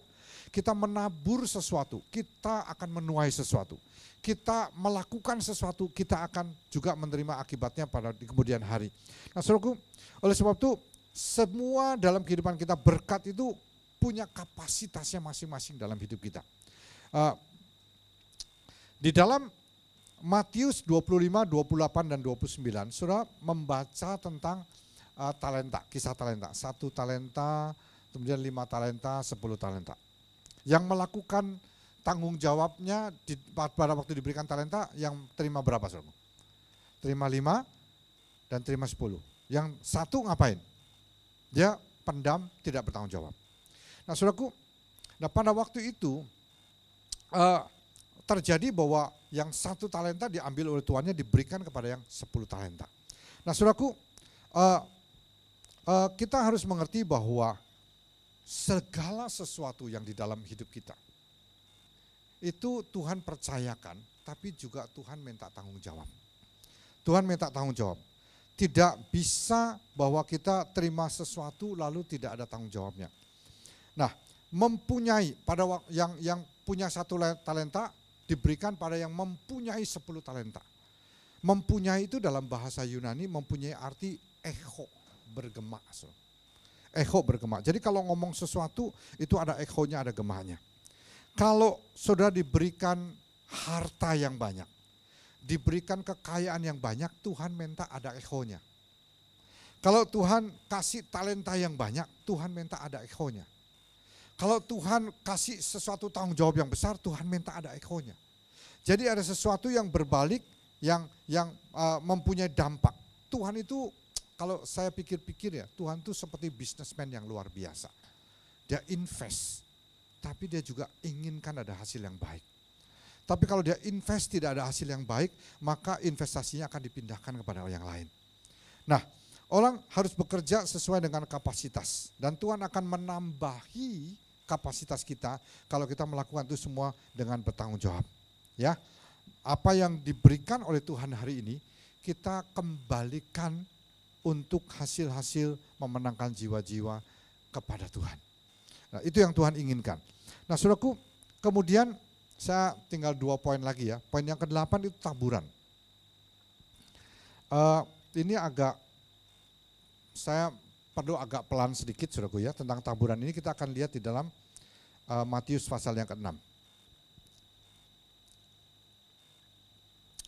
[SPEAKER 1] Kita menabur sesuatu, kita akan menuai sesuatu. Kita melakukan sesuatu, kita akan juga menerima akibatnya pada di kemudian hari. Nah, saudaraku, oleh sebab itu semua dalam kehidupan kita, berkat itu punya kapasitasnya masing-masing dalam hidup kita. Di dalam Matius 25, 28 dan 29, saudara membaca tentang talenta, kisah talenta. 1 talenta, kemudian 5 talenta, 10 talenta. Yang melakukan tanggung jawabnya pada waktu diberikan talenta, yang terima berapa, saudara? Terima 5 dan terima 10. Yang satu ngapain? Dia pendam, tidak bertanggung jawab. Nah, saudaraku, pada waktu itu terjadi bahwa yang 1 talenta diambil oleh tuannya, diberikan kepada yang 10 talenta. Nah, saudaraku, kita harus mengerti bahwa segala sesuatu yang di dalam hidup kita, itu Tuhan percayakan, tapi juga Tuhan minta tanggung jawab. Tuhan minta tanggung jawab. Tidak bisa bahwa kita terima sesuatu lalu tidak ada tanggung jawabnya. Nah, mempunyai pada yang punya 1 talenta diberikan pada yang mempunyai 10 talenta. Mempunyai itu dalam bahasa Yunani mempunyai arti echo, bergema. Echo bergema. Jadi kalau ngomong sesuatu itu ada echonya, ada gemahnya. Kalau saudara diberikan harta yang banyak, diberikan kekayaan yang banyak, Tuhan minta ada echonya. Kalau Tuhan kasih talenta yang banyak, Tuhan minta ada echonya. Kalau Tuhan kasih sesuatu tanggung jawab yang besar, Tuhan minta ada echonya. Jadi ada sesuatu yang berbalik, yang mempunyai dampak. Tuhan itu, kalau saya pikir-pikir ya, Tuhan itu seperti businessman yang luar biasa. Dia invest, tapi dia juga inginkan ada hasil yang baik. Tapi kalau dia invest tidak ada hasil yang baik, maka investasinya akan dipindahkan kepada yang lain. Nah, orang harus bekerja sesuai dengan kapasitas. Dan Tuhan akan menambahi kapasitas kita kalau kita melakukan itu semua dengan bertanggung jawab. Ya, apa yang diberikan oleh Tuhan hari ini, kita kembalikan untuk hasil-hasil memenangkan jiwa-jiwa kepada Tuhan. Nah, itu yang Tuhan inginkan. Nah, saudaraku, kemudian saya tinggal 2 poin lagi ya. Poin yang ke-8 itu taburan. Ini saya perlu agak pelan sedikit saudaraku ya. Tentang taburan ini kita akan lihat di dalam Matius pasal yang ke-6.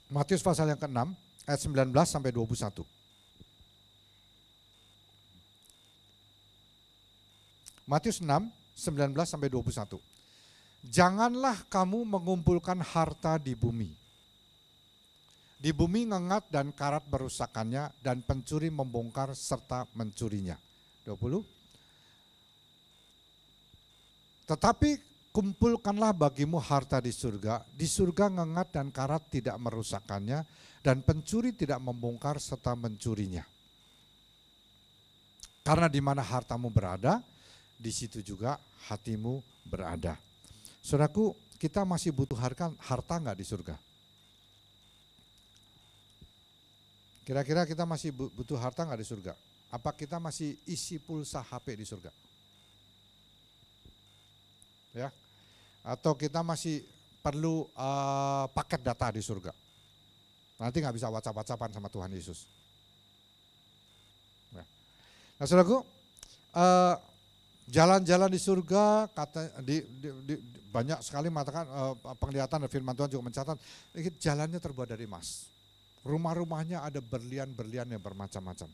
[SPEAKER 1] Matius pasal yang ke-6 ayat 19 sampai 21. Matius 6, 19 sampai 21. Janganlah kamu mengumpulkan harta di bumi. Di bumi ngengat dan karat merusakannya dan pencuri membongkar serta mencurinya. 20. Tetapi kumpulkanlah bagimu harta di surga. Di surga ngengat dan karat tidak merusakkannya dan pencuri tidak membongkar serta mencurinya. Karena di mana hartamu berada, di situ juga hatimu berada. Saudaraku, kita masih butuh harta enggak di surga? Kira-kira kita masih butuh harta enggak di surga? Apa kita masih isi pulsa HP di surga? Ya, atau kita masih perlu paket data di surga? Nanti nggak bisa WhatsApp-WhatsAppan sama Tuhan Yesus. Ya. Nah, saudaraku, jalan-jalan di surga, banyak sekali mengatakan penglihatan dan firman Tuhan juga mencatat jalannya terbuat dari emas. Rumah-rumahnya ada berlian-berlian yang bermacam-macam.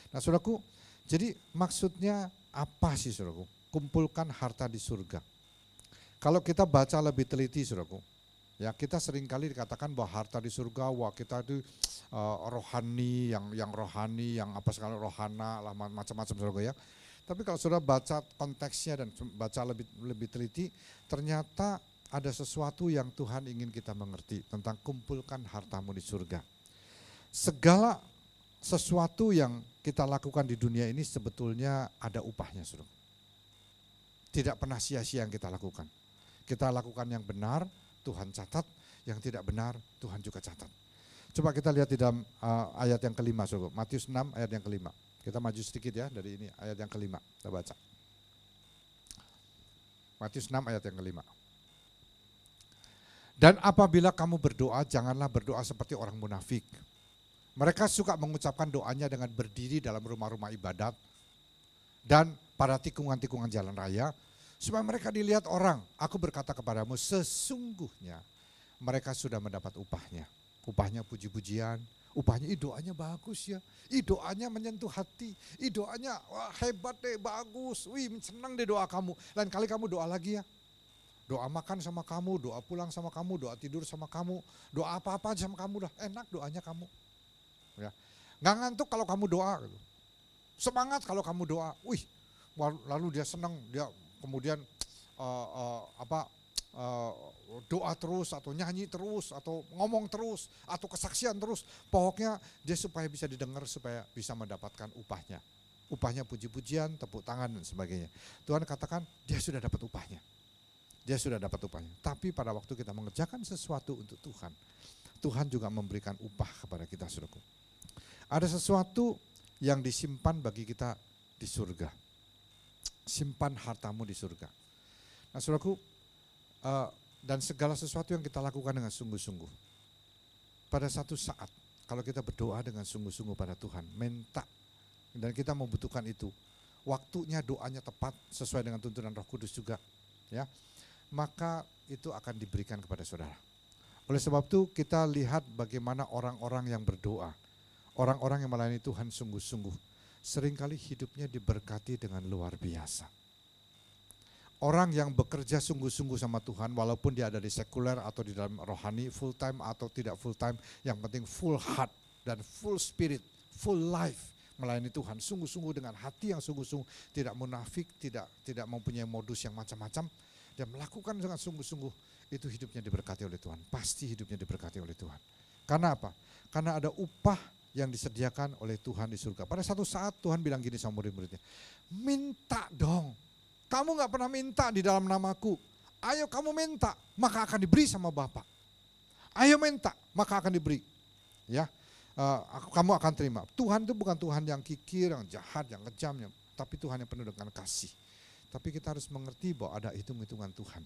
[SPEAKER 1] Nah, saudaraku, jadi maksudnya apa sih saudaraku? Kumpulkan harta di surga. Kalau kita baca lebih teliti saudaraku, ya kita seringkali dikatakan bahwa harta di surga, wah kita itu rohani, yang rohani, yang apa sekali rohana lah macam-macam saudaraku ya. Tapi kalau saudara baca konteksnya dan baca lebih teliti, ternyata ada sesuatu yang Tuhan ingin kita mengerti tentang kumpulkan hartamu di surga. Segala sesuatu yang kita lakukan di dunia ini sebetulnya ada upahnya, saudara. Tidak pernah sia-sia yang kita lakukan. Kita lakukan yang benar, Tuhan catat, yang tidak benar, Tuhan juga catat. Coba kita lihat di dalam ayat yang kelima, saudara. Matius 6 ayat yang kelima. Kita maju sedikit ya dari ini, ayat yang kelima, kita baca. Matius 6 ayat yang kelima. Dan apabila kamu berdoa, janganlah berdoa seperti orang munafik. Mereka suka mengucapkan doanya dengan berdiri dalam rumah-rumah ibadat dan pada tikungan-tikungan jalan raya, supaya mereka dilihat orang. Aku berkata kepadamu, sesungguhnya mereka sudah mendapat upahnya. Upahnya puji-pujian, upahnya doanya bagus ya, doanya menyentuh hati, doanya wah, hebat deh, bagus, wih senang deh doa kamu. Lain kali kamu doa lagi ya, doa makan sama kamu, doa pulang sama kamu, doa tidur sama kamu, doa apa-apa sama kamu dah, enak doanya kamu. Ya, nggak ngantuk kalau kamu doa, gitu. Semangat kalau kamu doa, wih, lalu dia senang, dia kemudian doa terus atau nyanyi terus atau ngomong terus atau kesaksian terus, pokoknya dia supaya bisa didengar, supaya bisa mendapatkan upahnya. upahnya puji-pujian, tepuk tangan dan sebagainya. Tuhan katakan dia sudah dapat upahnya. Dia sudah dapat upahnya. Tapi pada waktu kita mengerjakan sesuatu untuk Tuhan, Tuhan juga memberikan upah kepada kita, saudaraku. Ada sesuatu yang disimpan bagi kita di surga. Simpan hartamu di surga. Nah, saudaraku, dan segala sesuatu yang kita lakukan dengan sungguh-sungguh. Pada satu saat, kalau kita berdoa dengan sungguh-sungguh pada Tuhan, minta, dan kita membutuhkan itu, waktunya doanya tepat, sesuai dengan tuntunan Roh Kudus juga, ya, maka itu akan diberikan kepada saudara. Oleh sebab itu kita lihat bagaimana orang-orang yang berdoa, orang-orang yang melayani Tuhan sungguh-sungguh, seringkali hidupnya diberkati dengan luar biasa. Orang yang bekerja sungguh-sungguh sama Tuhan, walaupun dia ada di sekuler atau di dalam rohani, full time atau tidak full time, yang penting full heart dan full spirit, full life melayani Tuhan, sungguh-sungguh dengan hati yang sungguh-sungguh, tidak munafik, tidak mempunyai modus yang macam-macam, dan melakukan dengan sungguh-sungguh, itu hidupnya diberkati oleh Tuhan. Pasti hidupnya diberkati oleh Tuhan. Karena apa? Karena ada upah yang disediakan oleh Tuhan di surga. Pada satu saat Tuhan bilang gini sama murid-muridnya, minta dong. Kamu gak pernah minta di dalam namaku. Ayo kamu minta, maka akan diberi sama Bapa. Ayo minta, maka akan diberi. Ya, kamu akan terima. Tuhan itu bukan Tuhan yang kikir, yang jahat, yang kejam, tapi Tuhan yang penuh dengan kasih. Tapi kita harus mengerti bahwa ada hitung-hitungan Tuhan.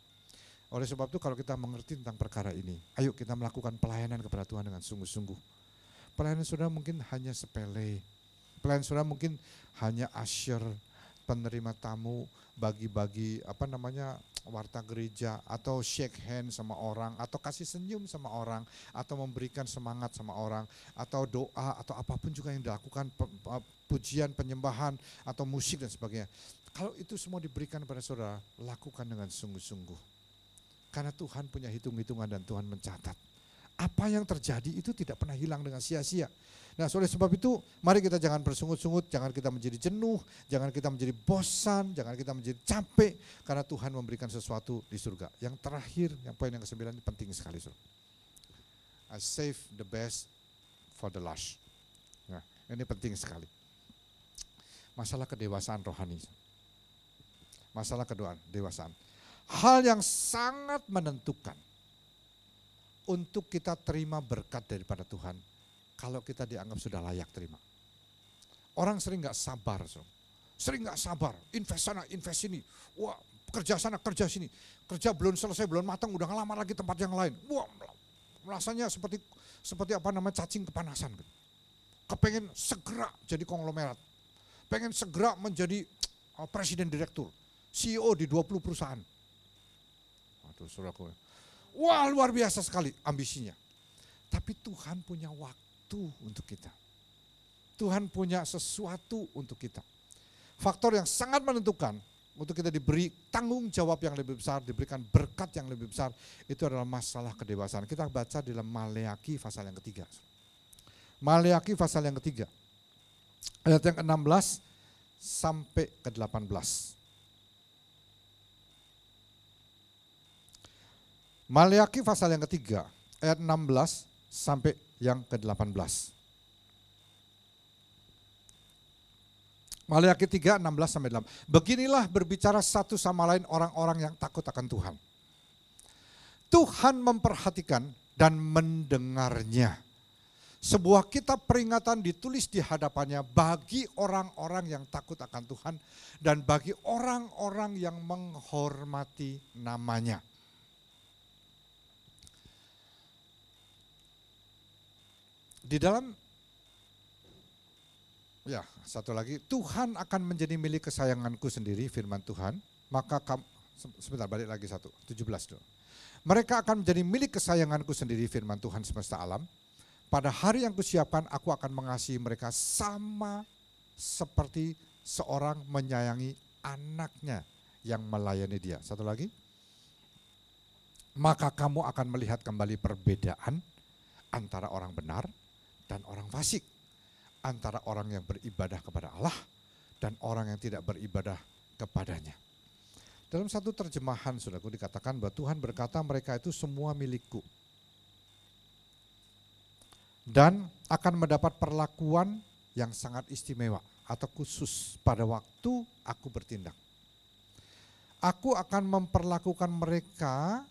[SPEAKER 1] Oleh sebab itu kalau kita mengerti tentang perkara ini, ayo kita melakukan pelayanan kepada Tuhan dengan sungguh-sungguh. Pelayanan saudara mungkin hanya sepele. Pelayanan saudara mungkin hanya usher, penerima tamu, bagi-bagi warta gereja, atau shake hand sama orang, atau kasih senyum sama orang, atau memberikan semangat sama orang, atau doa, atau apapun juga yang dilakukan, pujian, penyembahan, atau musik dan sebagainya. Kalau itu semua diberikan kepada saudara, lakukan dengan sungguh-sungguh. Karena Tuhan punya hitung-hitungan dan Tuhan mencatat. Apa yang terjadi itu tidak pernah hilang dengan sia-sia. Nah, oleh sebab itu, mari kita jangan bersungut-sungut, jangan kita menjadi jenuh, jangan kita menjadi bosan, jangan kita menjadi capek, karena Tuhan memberikan sesuatu di surga. Yang terakhir, yang poin yang ke-9 ini penting sekali. I save the best for the last. Nah, ini penting sekali. Masalah kedewasaan rohani. Masalah kedewasaan. Hal yang sangat menentukan untuk kita terima berkat daripada Tuhan, kalau kita dianggap sudah layak terima. Orang sering gak sabar, invest sana, invest sini, wah kerja sana, kerja sini, kerja belum selesai, belum matang, udah ngelamar lagi tempat yang lain, wah rasanya seperti cacing kepanasan. Kepengen segera jadi konglomerat, pengen segera menjadi presiden direktur, CEO di 20 perusahaan. Waduh, saudaraku, wah luar biasa sekali ambisinya. Tapi Tuhan punya waktu untuk kita. Tuhan punya sesuatu untuk kita. Faktor yang sangat menentukan untuk kita diberi tanggung jawab yang lebih besar, diberikan berkat yang lebih besar, itu adalah masalah kedewasaan. Kita baca di dalam Maleakhi pasal yang ketiga. Maleakhi pasal yang ketiga. Ayat yang ke-16 sampai ke-18. Maleakhi pasal yang ketiga, ayat 16 sampai yang ke-18. Maleakhi 3, 16 sampai 8. Beginilah berbicara satu sama lain orang-orang yang takut akan Tuhan. Tuhan memperhatikan dan mendengarnya. Sebuah kitab peringatan ditulis di hadapannya bagi orang-orang yang takut akan Tuhan dan bagi orang-orang yang menghormati namanya. Di dalam, satu lagi, Tuhan akan menjadi milik kesayanganku sendiri, firman Tuhan. Maka sebentar, balik lagi 17 dulu. Mereka akan menjadi milik kesayanganku sendiri, firman Tuhan semesta alam. Pada hari yang kusiapkan, aku akan mengasihi mereka sama seperti seorang menyayangi anaknya yang melayani dia. Satu lagi. Maka kamu akan melihat kembali perbedaan antara orang benar dan orang fasik, antara orang yang beribadah kepada Allah dan orang yang tidak beribadah kepadanya. Dalam satu terjemahan, saudaraku, dikatakan bahwa Tuhan berkata mereka itu semua milikku. Dan akan mendapat perlakuan yang sangat istimewa. atau khusus pada waktu aku bertindak. Aku akan memperlakukan mereka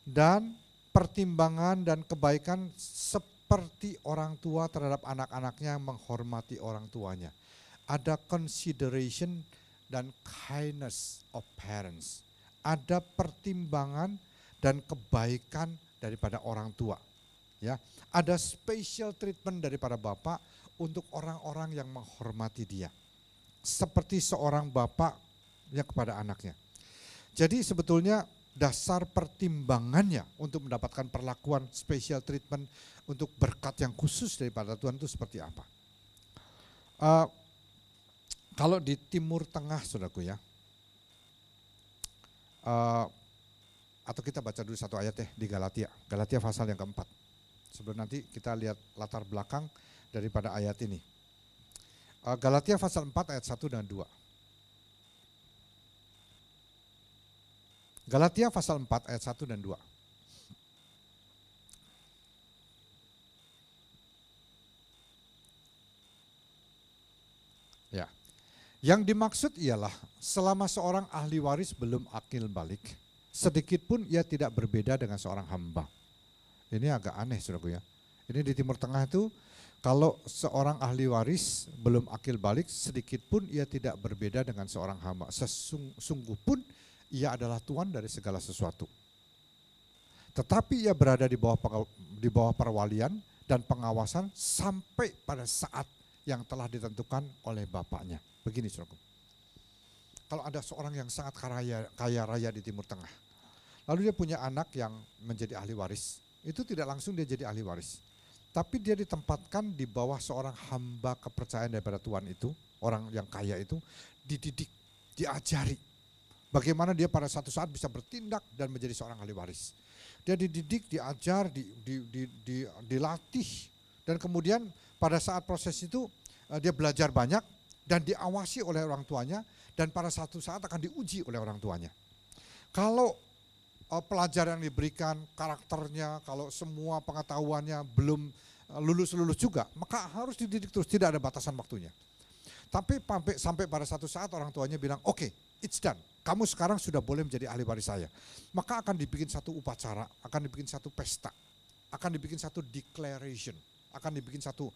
[SPEAKER 1] dan pertimbangan dan kebaikan seperti orang tua terhadap anak-anaknya yang menghormati orang tuanya. Ada consideration dan kindness of parents. Ada pertimbangan dan kebaikan daripada orang tua. Ya, ada special treatment daripada bapak untuk orang-orang yang menghormati dia. Seperti seorang bapak yang kepada anaknya. Jadi sebetulnya dasar pertimbangannya untuk mendapatkan perlakuan special treatment untuk berkat yang khusus daripada Tuhan itu seperti apa? Kalau di Timur Tengah, saudaraku ya, atau kita baca dulu satu ayat di Galatia, Galatia pasal yang keempat. Sebelum nanti kita lihat latar belakang daripada ayat ini. Galatia pasal 4 ayat 1 dan 2. Galatia pasal 4 ayat 1 dan 2. Ya. Yang dimaksud ialah selama seorang ahli waris belum akil balik, sedikit pun ia tidak berbeda dengan seorang hamba. Ini agak aneh, saudaraku ya. Ini di Timur Tengah itu, kalau seorang ahli waris belum akil balik, sedikit pun ia tidak berbeda dengan seorang hamba. Sungguh pun ia adalah tuan dari segala sesuatu. Tetapi ia berada di bawah perwalian dan pengawasan sampai pada saat yang telah ditentukan oleh bapaknya. Begini, saudaraku. Kalau ada seorang yang sangat kaya raya di Timur Tengah, lalu dia punya anak yang menjadi ahli waris, itu tidak langsung dia jadi ahli waris. Tapi dia ditempatkan di bawah seorang hamba kepercayaan daripada Tuhan itu, orang yang kaya itu, dididik, diajari. Bagaimana dia pada satu saat bisa bertindak dan menjadi seorang ahli waris. Dia dididik, diajar, dilatih, dan kemudian pada saat proses itu dia belajar banyak dan diawasi oleh orang tuanya, dan pada satu saat akan diuji oleh orang tuanya. Kalau pelajaran yang diberikan, karakternya, kalau semua pengetahuannya belum lulus juga, maka harus dididik terus, tidak ada batasan waktunya. Tapi sampai pada satu saat orang tuanya bilang, oke, it's done, kamu sekarang sudah boleh menjadi ahli waris saya. Maka akan dibikin satu upacara, akan dibikin satu pesta, akan dibikin satu declaration, akan dibikin satu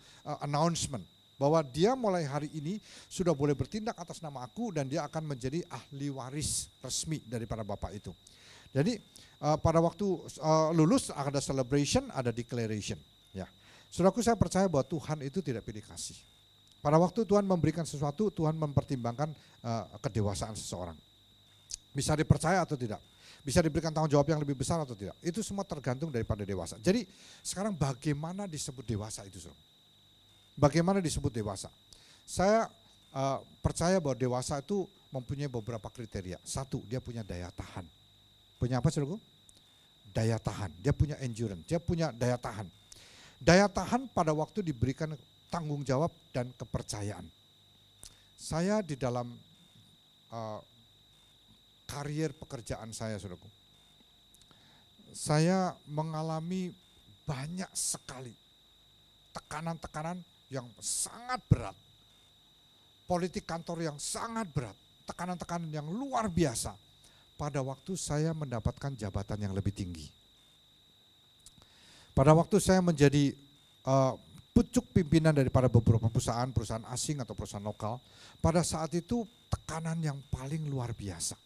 [SPEAKER 1] announcement, bahwa dia mulai hari ini sudah boleh bertindak atas nama aku dan dia akan menjadi ahli waris resmi daripada bapak itu. Jadi pada waktu lulus ada celebration, ada declaration. Ya, saudaraku, saya percaya bahwa Tuhan itu tidak pilih kasih. Pada waktu Tuhan memberikan sesuatu, Tuhan mempertimbangkan kedewasaan seseorang. Bisa dipercaya atau tidak, bisa diberikan tanggung jawab yang lebih besar atau tidak. Itu semua tergantung daripada dewasa. Jadi sekarang bagaimana disebut dewasa itu, saudara? Bagaimana disebut dewasa? Saya percaya bahwa dewasa itu mempunyai beberapa kriteria. Satu, dia punya daya tahan. Punya apa, saudaraku? Daya tahan. Dia punya endurance, dia punya daya tahan. Daya tahan pada waktu diberikan tanggung jawab dan kepercayaan. Saya di dalam karier pekerjaan saya, saudaraku, saya mengalami banyak sekali tekanan-tekanan yang sangat berat. Politik kantor yang sangat berat, tekanan-tekanan yang luar biasa pada waktu saya mendapatkan jabatan yang lebih tinggi. Pada waktu saya menjadi pucuk pimpinan daripada beberapa perusahaan asing atau perusahaan lokal, pada saat itu tekanan yang paling luar biasa.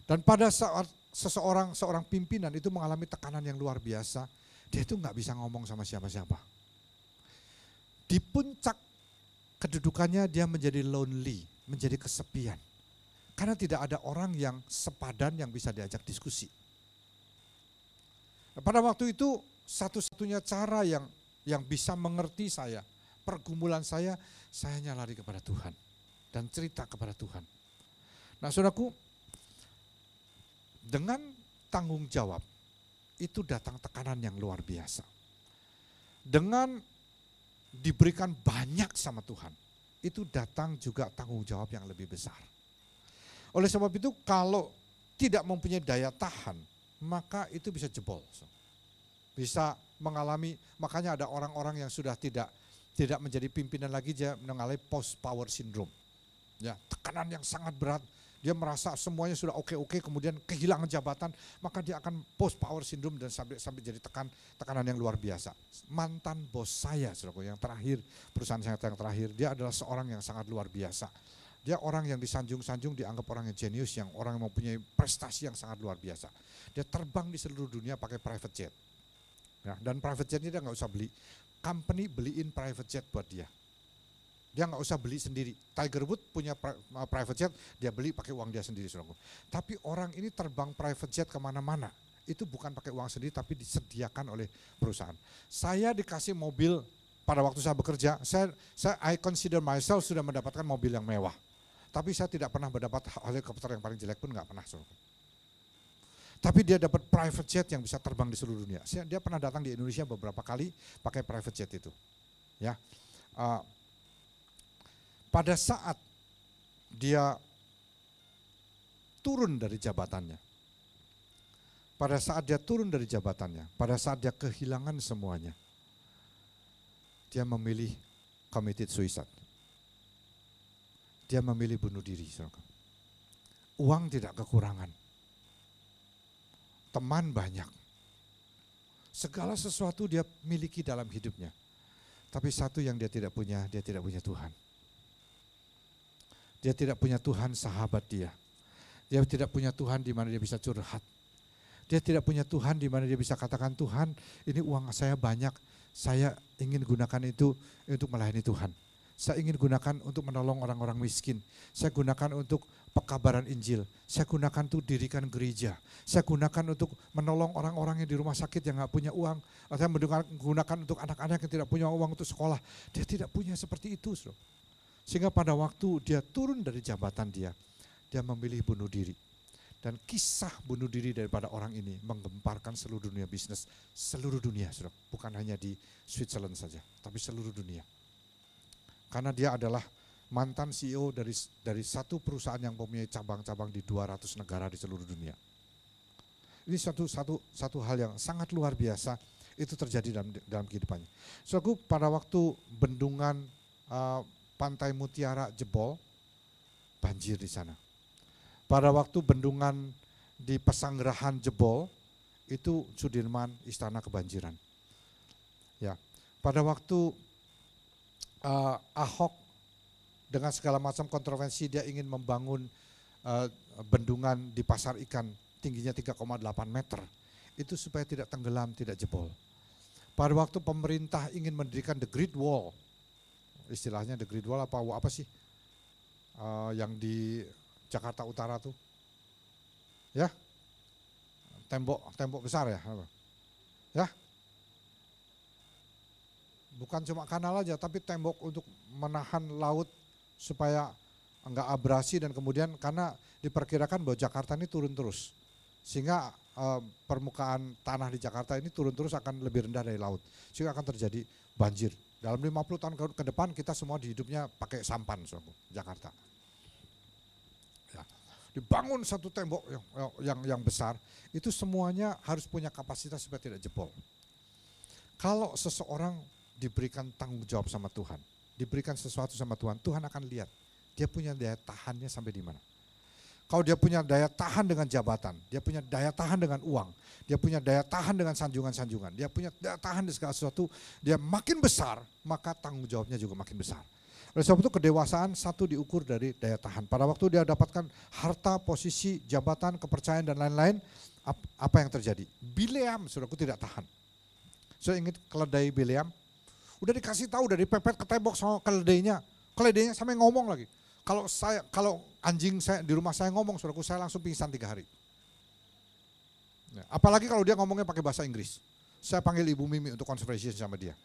[SPEAKER 1] Dan pada saat seorang pimpinan itu mengalami tekanan yang luar biasa, dia itu nggak bisa ngomong sama siapa-siapa. Di puncak kedudukannya dia menjadi lonely, menjadi kesepian. Karena tidak ada orang yang sepadan yang bisa diajak diskusi. Pada waktu itu satu-satunya cara yang bisa mengerti saya, pergumulan saya hanya lari kepada Tuhan dan cerita kepada Tuhan. Nah, saudaraku, dengan tanggung jawab itu datang tekanan yang luar biasa. Dengan diberikan banyak sama Tuhan, itu datang juga tanggung jawab yang lebih besar. Oleh sebab itu kalau tidak mempunyai daya tahan, maka itu bisa jebol. Bisa mengalami, makanya ada orang-orang yang sudah tidak tidak menjadi pimpinan lagi, dia mengalami post power syndrome. Ya, tekanan yang sangat berat. Dia merasa semuanya sudah oke-oke, kemudian kehilangan jabatan, maka dia akan post power syndrome dan sampai jadi tekanan yang luar biasa. Mantan bos saya, saudaraku, yang terakhir, perusahaan saya yang terakhir, dia adalah seorang yang sangat luar biasa. Dia orang yang disanjung-sanjung, dianggap orang yang jenius, yang orang yang mempunyai prestasi yang sangat luar biasa. Dia terbang di seluruh dunia pakai private jet. Ya, dan private jet ini dia nggak usah beli, company beliin private jet buat dia. Dia nggak usah beli sendiri. Tiger Woods punya private jet, dia beli pakai uang dia sendiri, saudaraku. Tapi orang ini terbang private jet kemana-mana, itu bukan pakai uang sendiri, tapi disediakan oleh perusahaan. Saya dikasih mobil pada waktu saya bekerja, I consider myself sudah mendapatkan mobil yang mewah. Tapi saya tidak pernah mendapat helikopter yang paling jelek pun, nggak pernah, saudaraku. Tapi dia dapat private jet yang bisa terbang di seluruh dunia. Dia pernah datang di Indonesia beberapa kali pakai private jet itu. Ya. Pada saat dia turun dari jabatannya, pada saat dia kehilangan semuanya, dia memilih committed suicide. Dia memilih bunuh diri. Uang tidak kekurangan, teman banyak, segala sesuatu dia miliki dalam hidupnya. Tapi satu yang dia tidak punya Tuhan. Dia tidak punya Tuhan sahabat dia. Dia tidak punya Tuhan di mana dia bisa curhat. Dia tidak punya Tuhan di mana dia bisa katakan, Tuhan, ini uang saya banyak, saya ingin gunakan itu untuk melayani Tuhan. Saya ingin gunakan untuk menolong orang-orang miskin. Saya gunakan untuk pekabaran Injil. Saya gunakan untuk dirikan gereja. Saya gunakan untuk menolong orang-orang yang di rumah sakit yang nggak punya uang. Saya gunakan untuk anak-anak yang tidak punya uang untuk sekolah. Dia tidak punya seperti itu, saudara. Sehingga pada waktu dia turun dari jabatan dia memilih bunuh diri. Dan kisah bunuh diri daripada orang ini menggemparkan seluruh dunia bisnis, seluruh dunia, saudara. Bukan hanya di Switzerland saja, tapi seluruh dunia. Karena dia adalah mantan CEO dari satu perusahaan yang mempunyai cabang-cabang di 200 negara di seluruh dunia. Ini satu hal yang sangat luar biasa, itu terjadi dalam kehidupannya. Saudaraku, pada waktu bendungan Pantai Mutiara jebol, banjir di sana. Pada waktu bendungan di Pesanggerahan jebol, itu Sudirman Istana kebanjiran. Ya, pada waktu Ahok dengan segala macam kontroversi, dia ingin membangun bendungan di Pasar Ikan tingginya 3,8 meter, itu supaya tidak tenggelam, tidak jebol. Pada waktu pemerintah ingin mendirikan The Great Wall, istilahnya The Great Wall apa sih? Yang di Jakarta Utara tuh. Ya. Tembok besar ya. Ya. Bukan cuma kanal aja, tapi tembok untuk menahan laut supaya enggak abrasi, dan kemudian karena diperkirakan bahwa Jakarta ini turun terus. Sehingga permukaan tanah di Jakarta ini turun terus akan lebih rendah dari laut. Sehingga akan terjadi banjir. Dalam 50 tahun ke depan kita semua di hidupnya pakai sampan, Jakarta. Ya. Dibangun satu tembok yang besar, itu semuanya harus punya kapasitas supaya tidak jebol. Kalau seseorang diberikan tanggung jawab sama Tuhan, diberikan sesuatu sama Tuhan, Tuhan akan lihat dia punya daya tahannya sampai di mana. Kalau dia punya daya tahan dengan jabatan, dia punya daya tahan dengan uang, dia punya daya tahan dengan sanjungan-sanjungan, dia punya daya tahan di segala sesuatu, dia makin besar, maka tanggung jawabnya juga makin besar. Oleh sebab itu kedewasaan satu diukur dari daya tahan. Pada waktu dia dapatkan harta, posisi, jabatan, kepercayaan dan lain-lain, apa yang terjadi? Bileam, saudaraku, tidak tahan. Saya ingat keledai Bileam, udah dikasih tahu, udah dipepet ke tembok sama keledainya sampai ngomong lagi. Kalau anjing saya di rumah saya ngomong, saudaraku, saya langsung pingsan 3 hari. Ya, apalagi kalau dia ngomongnya pakai bahasa Inggris. Saya panggil Ibu Mimi untuk conversation sama dia.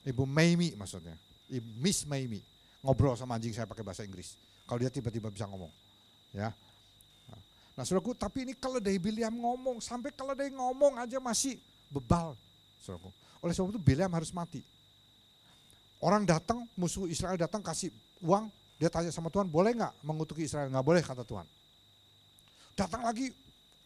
[SPEAKER 1] Ibu Maimi maksudnya, Miss Maimi, ngobrol sama anjing saya pakai bahasa Inggris. Kalau dia tiba-tiba bisa ngomong, ya. Nah, saudaraku, tapi ini keledai Bileam ngomong, sampai keledai ngomong aja masih bebal, saudaraku. Oleh sebab itu Bileam harus mati. Orang datang, musuh Israel datang kasih uang. Dia tanya sama Tuhan, boleh nggak mengutuki Israel? Nggak boleh, kata Tuhan. Datang lagi,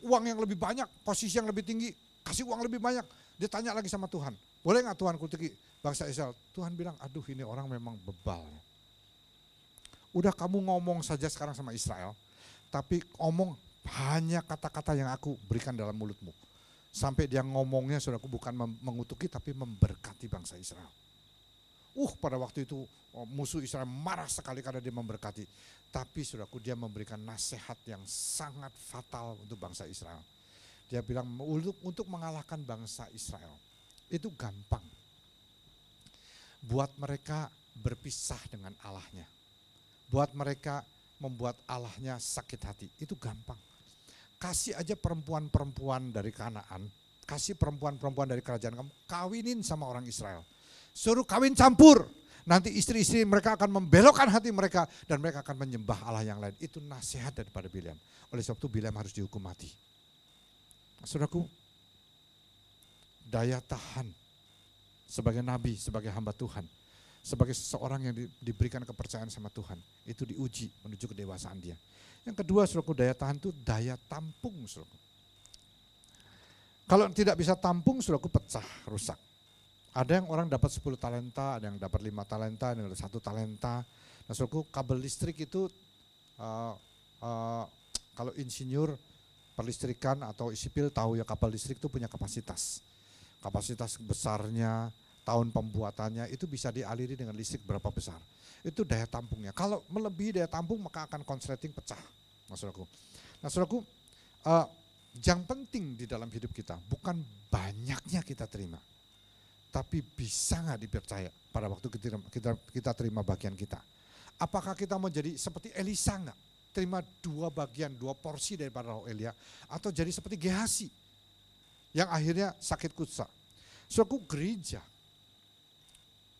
[SPEAKER 1] uang yang lebih banyak, posisi yang lebih tinggi, kasih uang lebih banyak. Dia tanya lagi sama Tuhan, boleh nggak Tuhan kutuki? bangsa Israel. Tuhan bilang, aduh ini orang memang bebal. Udah kamu ngomong saja sekarang sama Israel, tapi omong hanya kata-kata yang aku berikan dalam mulutmu. Sampai dia ngomongnya, saudaraku, bukan mengutuki tapi memberkati bangsa Israel. Pada waktu itu musuh Israel marah sekali karena dia memberkati. Tapi saudaraku, dia memberikan nasihat yang sangat fatal untuk bangsa Israel. Dia bilang untuk mengalahkan bangsa Israel itu gampang. Buat mereka berpisah dengan Allahnya. Buat mereka membuat Allahnya sakit hati, itu gampang. Kasih aja perempuan-perempuan dari Kanaan, kasih perempuan-perempuan dari kerajaan kamu, kawinin sama orang Israel. Suruh kawin campur, nanti istri-istri mereka akan membelokkan hati mereka dan mereka akan menyembah Allah yang lain. Itu nasihat daripada Bileam. Oleh sebab itu Bileam harus dihukum mati. Saudaraku, daya tahan sebagai nabi, sebagai hamba Tuhan, sebagai seseorang yang diberikan kepercayaan sama Tuhan, itu diuji menuju kedewasaan dia. Yang kedua, saudaraku, daya tahan itu daya tampung, saudaraku. Kalau tidak bisa tampung, saudaraku, pecah, rusak. Ada yang orang dapat 10 talenta, ada yang dapat 5 talenta, ada yang dapat 1 talenta. Nah, saudaraku, kabel listrik itu kalau insinyur perlistrikan atau sipil tahu ya, kabel listrik itu punya kapasitas. Kapasitas besarnya, tahun pembuatannya itu bisa dialiri dengan listrik berapa besar. Itu daya tampungnya. Kalau melebihi daya tampung maka akan konsleting pecah. Nah, saudaraku, yang penting di dalam hidup kita bukan banyaknya kita terima, tapi bisa nggak dipercaya pada waktu kita terima bagian kita. Apakah kita mau jadi seperti Elisa nggak? Terima 2 bagian, 2 porsi daripada roh Elia, atau jadi seperti Gehazi yang akhirnya sakit kusta. Saudaraku, gereja,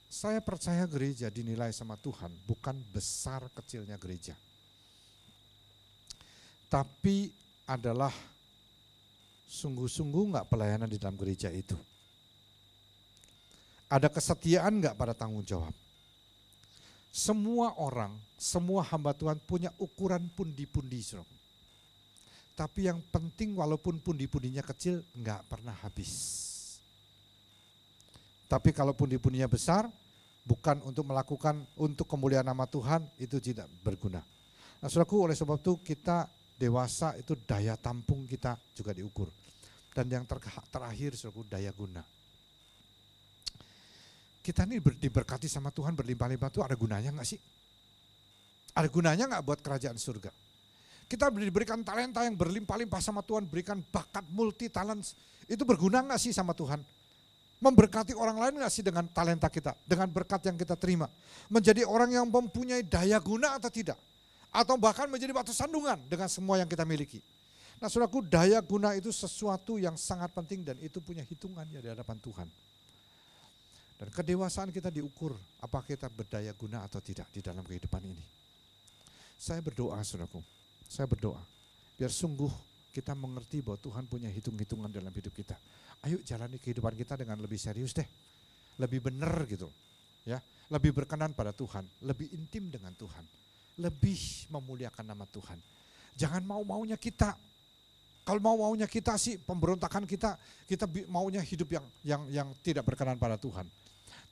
[SPEAKER 1] saya percaya gereja dinilai sama Tuhan bukan besar kecilnya gereja, tapi adalah sungguh-sungguh nggak pelayanan di dalam gereja itu. Ada kesetiaan nggak pada tanggung jawab. Semua orang, semua hamba Tuhan punya ukuran pundi-pundi, saudaraku. Tapi yang penting walaupun pundi-pundinya kecil, nggak pernah habis. Tapi kalau pundi-pundinya besar, bukan untuk melakukan untuk kemuliaan nama Tuhan, itu tidak berguna. Nah, saudaraku, oleh sebab itu kita dewasa itu daya tampung kita juga diukur. Dan yang terakhir, saudaraku, daya guna. Kita ini diberkati sama Tuhan berlimpah-limpah itu ada gunanya nggak sih? Ada gunanya nggak buat kerajaan surga? Kita diberikan talenta yang berlimpah-limpah sama Tuhan, berikan bakat multi talent, itu berguna nggak sih sama Tuhan? Memberkati orang lain nggak sih dengan talenta kita, dengan berkat yang kita terima? Menjadi orang yang mempunyai daya guna atau tidak? Atau bahkan menjadi batu sandungan dengan semua yang kita miliki? Nah, saudaraku, daya guna itu sesuatu yang sangat penting dan itu punya hitungannya di hadapan Tuhan. Dan kedewasaan kita diukur, apakah kita berdaya guna atau tidak di dalam kehidupan ini. Saya berdoa, saudaraku, saya berdoa, biar sungguh kita mengerti bahwa Tuhan punya hitung-hitungan dalam hidup kita. Ayo jalani kehidupan kita dengan lebih serius deh, lebih benar gitu, ya, lebih berkenan pada Tuhan, lebih intim dengan Tuhan, lebih memuliakan nama Tuhan. Jangan mau-maunya kita. Kalau mau-maunya kita sih, pemberontakan kita maunya hidup yang tidak berkenan pada Tuhan.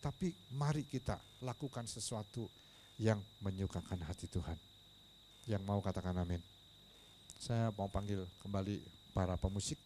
[SPEAKER 1] Tapi mari kita lakukan sesuatu yang menyukakan hati Tuhan. Yang mau katakan amin. Saya mau panggil kembali para pemusik.